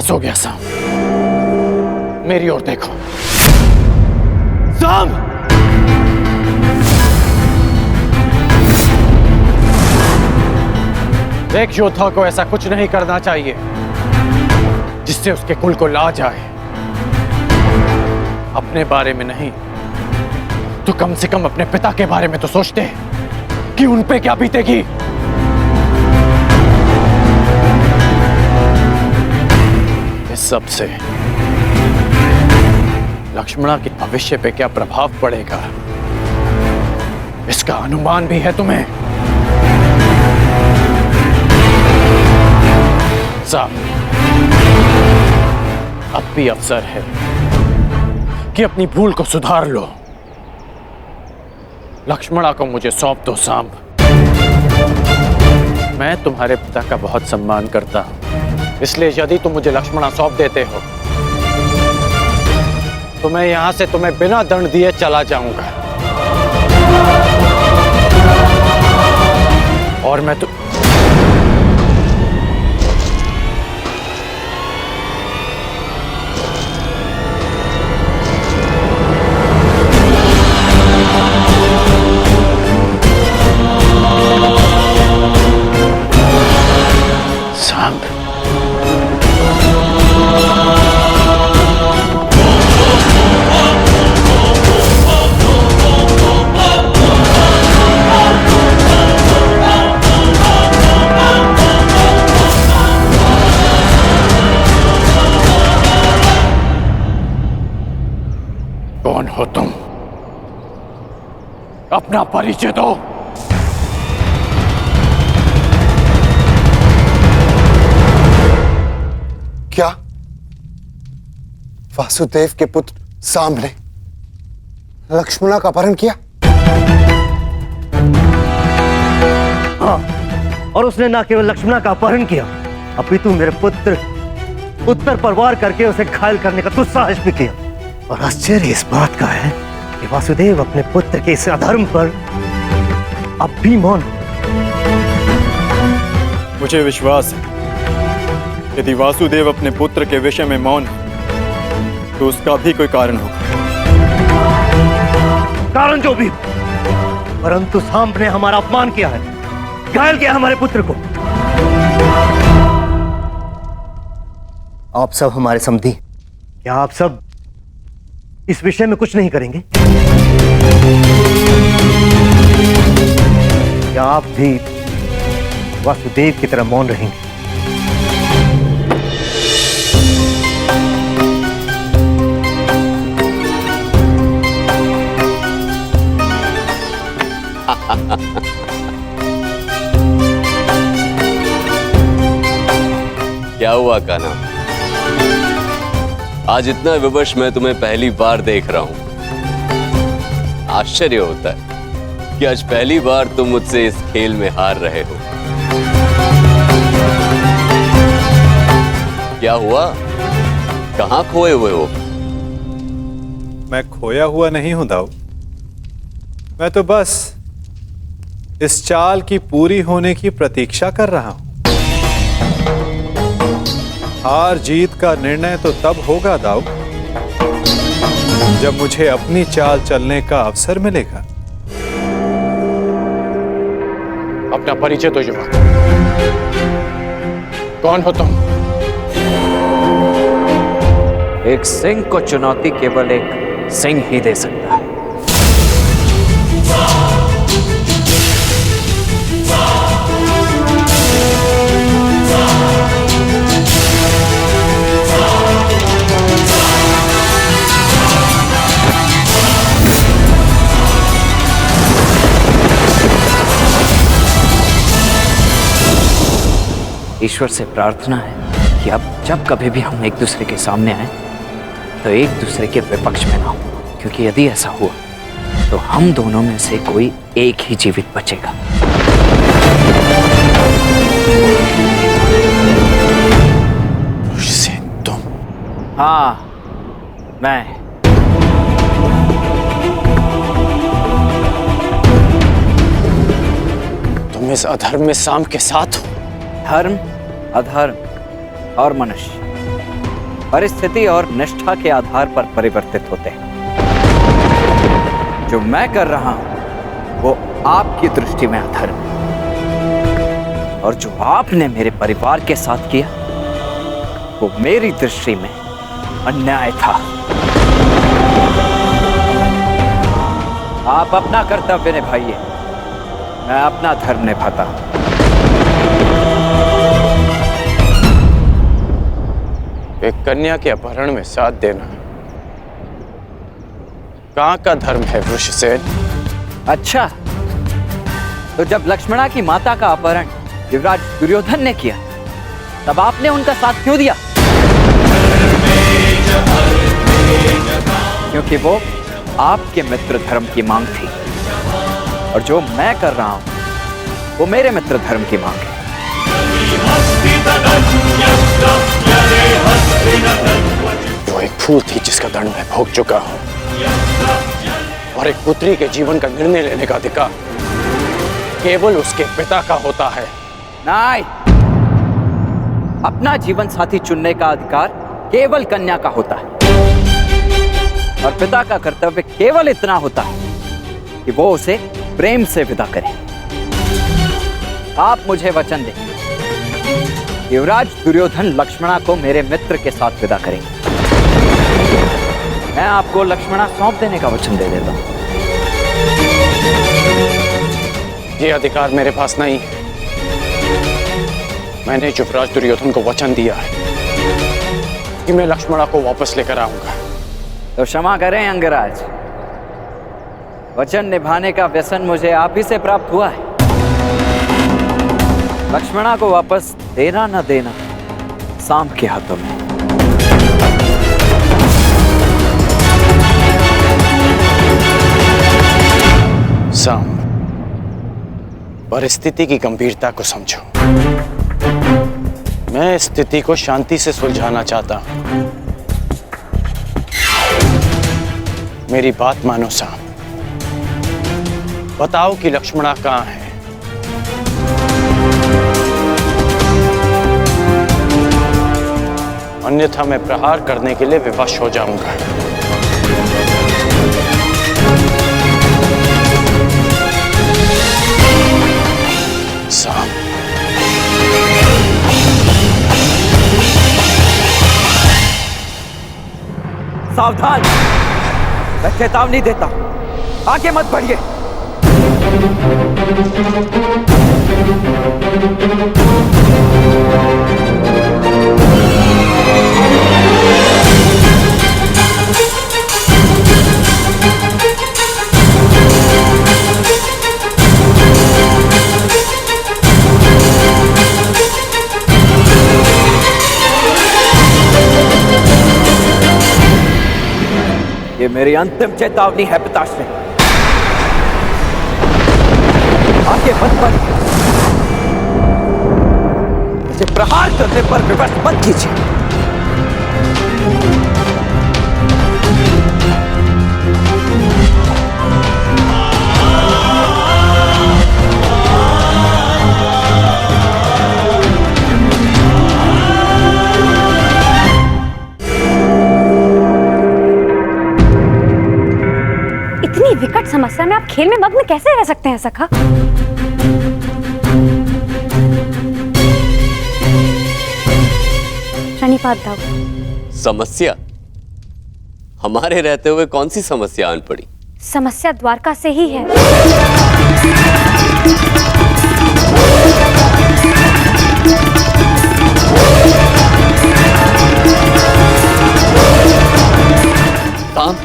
बस हो गया साम, मेरी ओर देखो। साम! एक योद्धा को ऐसा कुछ नहीं करना चाहिए जिससे उसके कुल को लाज आए। अपने बारे में नहीं तो कम से कम अपने पिता के बारे में तो सोचते कि उन पे क्या बीतेगी। इस सब से लक्ष्मणा के भविष्य पे क्या प्रभाव पड़ेगा, इसका अनुमान भी है तुम्हें। साहब, अब भी अवसर है कि अपनी भूल को सुधार लो। लक्ष्मणा को मुझे सौंप दो सांब। मैं तुम्हारे पिता का बहुत सम्मान करता हूं, इसलिए यदि तुम मुझे लक्ष्मणा सौंप देते हो तो मैं यहां से तुम्हें बिना दंड दिए चला जाऊंगा। और मैं तो कौन हो तुम? अपना परिचय दो। क्या वासुदेव के पुत्र सांब ने लक्ष्मणा का अपहरण किया? हाँ, और उसने ना केवल लक्ष्मणा का अपहरण किया, अपितु मेरे पुत्र उत्तर पर वार करके उसे घायल करने का दुस्साहस भी किया। और आश्चर्य इस बात का है कि वासुदेव अपने पुत्र के इस अधर्म पर अब भी मौन। मुझे विश्वास है यदि वासुदेव अपने पुत्र के विषय में मौन है तो उसका भी कोई कारण होगा। कारण जो भी, परंतु सांब ने हमारा अपमान किया है, घायल किया हमारे पुत्र को। आप सब हमारे समधी, क्या आप सब इस विषय में कुछ नहीं करेंगे? क्या आप भी वासुदेव की तरह मौन रहेंगे? क्या हुआ कान्हा? आज इतना विवश मैं तुम्हें पहली बार देख रहा हूं। आश्चर्य होता है कि आज पहली बार तुम मुझसे इस खेल में हार रहे हो। क्या हुआ? कहां खोए हुए हो? मैं खोया हुआ नहीं हूं दाऊ, मैं तो बस इस चाल की पूरी होने की प्रतीक्षा कर रहा हूं। हार जीत का निर्णय तो तब होगा दाऊ जब मुझे अपनी चाल चलने का अवसर मिलेगा। अपना परिचय दो युवक, कौन हो तुम? एक सिंह को चुनौती केवल एक सिंह ही दे सकता है। ईश्वर से प्रार्थना है कि अब जब कभी भी हम एक दूसरे के सामने आए तो एक दूसरे के विपक्ष में ना हो, क्योंकि यदि ऐसा हुआ तो हम दोनों में से कोई एक ही जीवित बचेगा। तुम? हाँ, मैं। तुम इस अधर्म में सांब के साथ हो? धर्म, अधर्म और मनुष्य परिस्थिति और निष्ठा के आधार पर परिवर्तित होते हैं। जो मैं कर रहा हूं वो आपकी दृष्टि में अधर्म, और जो आपने मेरे परिवार के साथ किया वो मेरी दृष्टि में अन्याय था। आप अपना कर्तव्य निभाइए, मैं अपना धर्म निभाता हूं। एक कन्या के अपहरण में साथ देना कहाँ का धर्म है वृषसेन? अच्छा, तो जब लक्ष्मणा की माता का अपहरण युवराज दुर्योधन ने किया तब आपने उनका साथ क्यों दिया? क्योंकि वो आपके मित्र धर्म की मांग थी, और जो मैं कर रहा हूं वो मेरे मित्र धर्म की मांग है। वो एक फूल थी जिसका दंड मैं भोग चुका हूं, और एक पुत्री के जीवन का निर्णय लेने का अधिकार केवल उसके पिता का होता है। नहीं, अपना जीवन साथी चुनने का अधिकार केवल कन्या का होता है, और पिता का कर्तव्य केवल इतना होता है कि वो उसे प्रेम से विदा करे। आप मुझे वचन दें, युवराज दुर्योधन लक्ष्मणा को मेरे मित्र के साथ विदा करेंगे। मैं आपको लक्ष्मणा सौंप देने का वचन दे देता हूं। ये अधिकार मेरे पास नहीं है। मैंने युवराज दुर्योधन को वचन दिया है कि मैं लक्ष्मणा को वापस लेकर आऊंगा। तो क्षमा करें अंगराज, वचन निभाने का व्यसन मुझे आप ही से प्राप्त हुआ है। लक्ष्मणा को वापस देना न देना सांब के हाथों में। सांब, परिस्थिति की गंभीरता को समझो। मैं स्थिति को शांति से सुलझाना चाहता हूं। मेरी बात मानो सांब, बताओ कि लक्ष्मणा कहां है? अन्यथा मैं प्रहार करने के लिए विवश हो जाऊंगा। सांब, सावधान, मैं चेतावनी देता हूं, आगे मत बढ़िए। ये मेरी अंतिम चेतावनी है पिताश्री, आगे मत बढ़िए। मुझे प्रहार करने पर विवश मत कीजिए। इतनी विकट समस्या में आप खेल में मग्न कैसे रह सकते हैं सखा? प्रणिपात दाऊ। समस्या? हमारे रहते हुए कौन सी समस्या आन पड़ी? समस्या द्वारका से ही है। काम,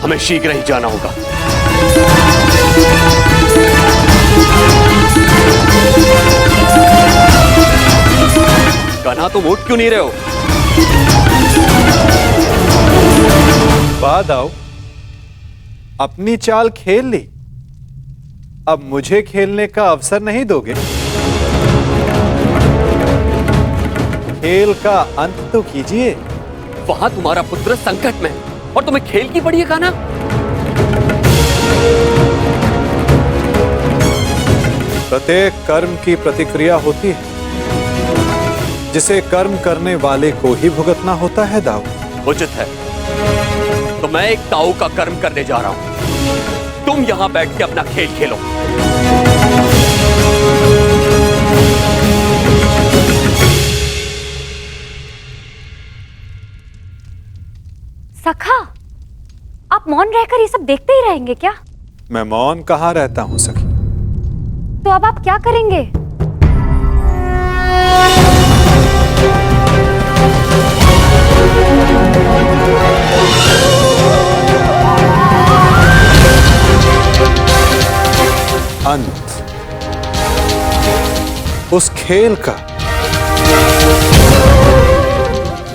हमें शीघ्र ही जाना होगा। कन्हा, तुम उठ क्यों नहीं रहे हो? बाद आओ, अपनी चाल खेल ली, अब मुझे खेलने का अवसर नहीं दोगे? खेल का अंत तो कीजिए। वहां तुम्हारा पुत्र संकट में और तुम्हें खेल की पड़ी है कान्हा? प्रत्येक कर्म की प्रतिक्रिया होती है। जिसे कर्म करने वाले को ही भुगतना होता है दाऊ। उचित है, तो मैं एक ताऊ का कर्म करने जा रहा हूं। तुम यहां बैठ के अपना खेल खेलो। सखा, आप मौन रहकर ये सब देखते ही रहेंगे क्या? मैं मौन कहाँ रहता हूं सखी। तो अब आप क्या करेंगे? अंत उस खेल का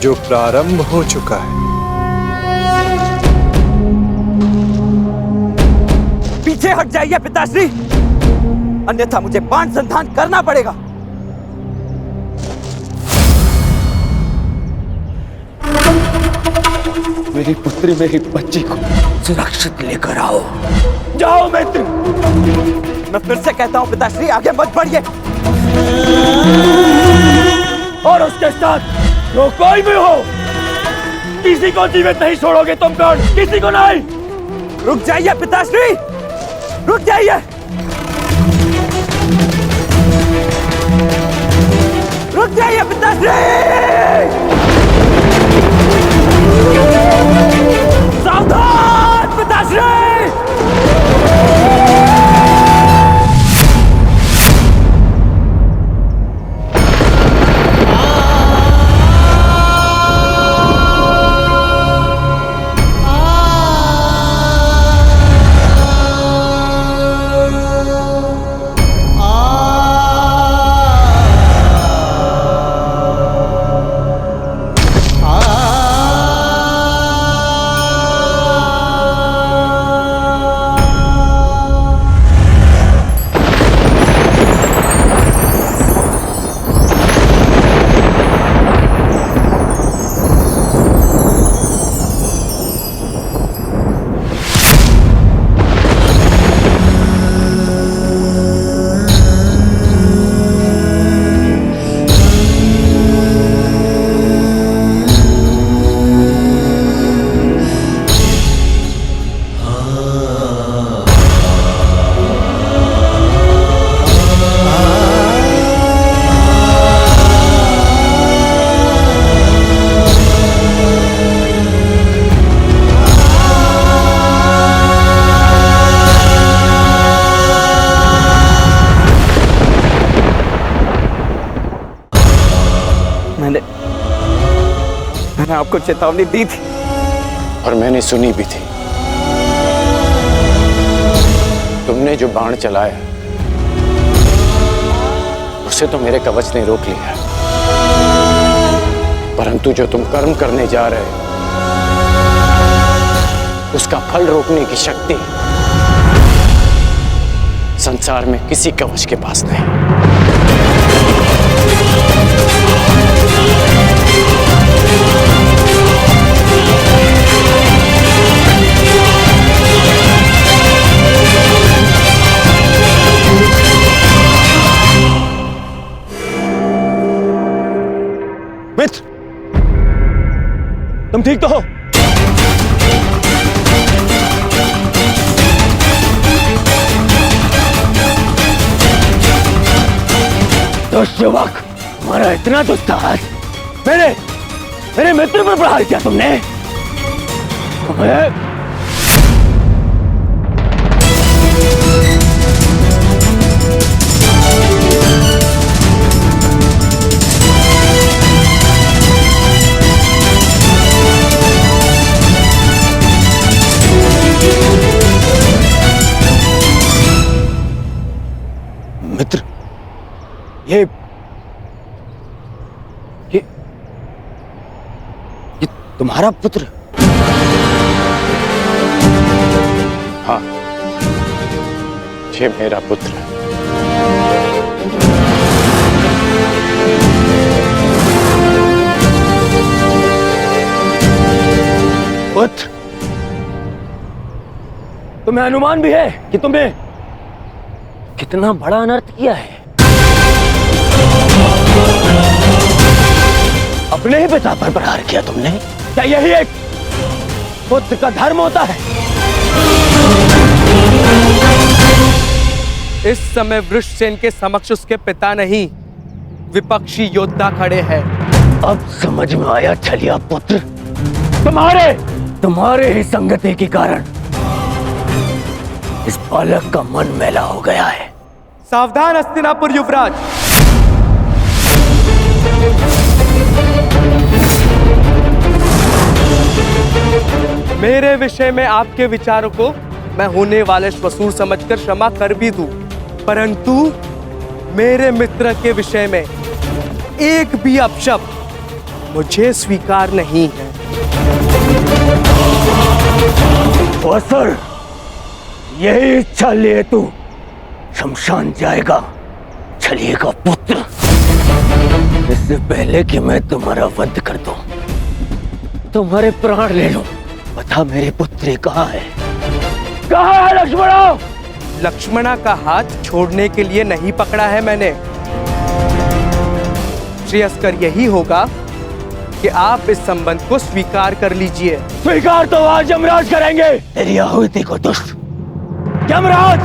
जो प्रारंभ हो चुका है। पीछे हट जाइए पिताश्री, अन्यथा मुझे बाण संधान करना पड़ेगा। मेरी पुत्री, मेरी बच्ची को सुरक्षित लेकर आओ। जाओ मित्र। मैं फिर से कहता हूं पिताश्री, आगे मत बढ़िए। और उसके साथ जो कोई भी हो, किसी को जीवित नहीं छोड़ोगे तुम। कौन? किसी को नहीं। रुक जाइए पिताश्री, रुक जाइए। रुक जाइए पिताश्री। सावधान पिताश्री। मैंने आपको चेतावनी दी थी और मैंने सुनी भी थी। तुमने जो बाण चलाया उसे तो मेरे कवच ने रोक लिया, परंतु जो तुम कर्म करने जा रहे हो उसका फल रोकने की शक्ति संसार में किसी कवच के पास नहीं। मित्र, तुम ठीक तो हो? दुष्ट युवक, तुम्हारा इतना दुस्साहस मेरे मित्र पर प्रहार किया तुमने। मित्र, ये तुम्हारा पुत्र? हाँ, ये मेरा पुत्र है। पुत्र, तुम्हें अनुमान भी है कि तुमने कितना बड़ा अनर्थ किया है। अपने ही पिता पर प्रहार किया तुमने? क्या यही एक पुत्र का धर्म होता है? इस समय वृषसेन के समक्ष उसके पिता नहीं, विपक्षी योद्धा खड़े हैं। अब समझ में आया छलिया पुत्र, तुम्हारे ही संगति के कारण इस बालक का मन मैला हो गया है। सावधान हस्तिनापुर युवराज। मेरे विषय में आपके विचारों को मैं होने वाले श्वशुर समझकर क्षमा कर भी दूं, परंतु मेरे मित्र के विषय में एक भी अपशब्द मुझे स्वीकार नहीं है। सर, यही इच्छा लिए तू शमशान जाएगा छलिए का पुत्र। इससे पहले कि मैं तुम्हारा वध कर दूं, तुम्हारे प्राण ले लूं, बता मेरी पुत्री कहाँ है? कहाँ है लक्ष्मणा? लक्ष्मणा का हाथ छोड़ने के लिए नहीं पकड़ा है मैंने। श्रेयस्कर यही होगा कि आप इस संबंध को स्वीकार कर लीजिए। स्वीकार तो आज यमराज करेंगे। तेरी आहुति को दुष्ट यमराज।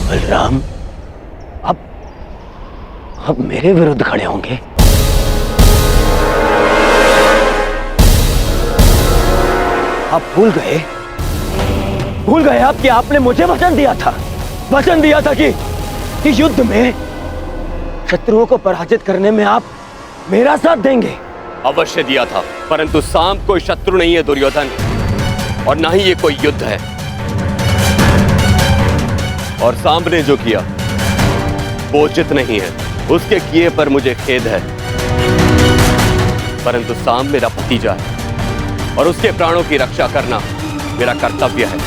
बलराम अब मेरे विरुद्ध खड़े होंगे? आप भूल गए आप कि आपने मुझे वचन दिया था कि युद्ध में शत्रुओं को पराजित करने में आप मेरा साथ देंगे। अवश्य दिया था, परंतु सांब कोई शत्रु नहीं है दुर्योधन, और ना ही ये कोई युद्ध है। और सांब ने जो किया वो उचित नहीं है, उसके किए पर मुझे खेद है, परंतु सांब मेरा भतीजा है और उसके प्राणों की रक्षा करना मेरा कर्तव्य है।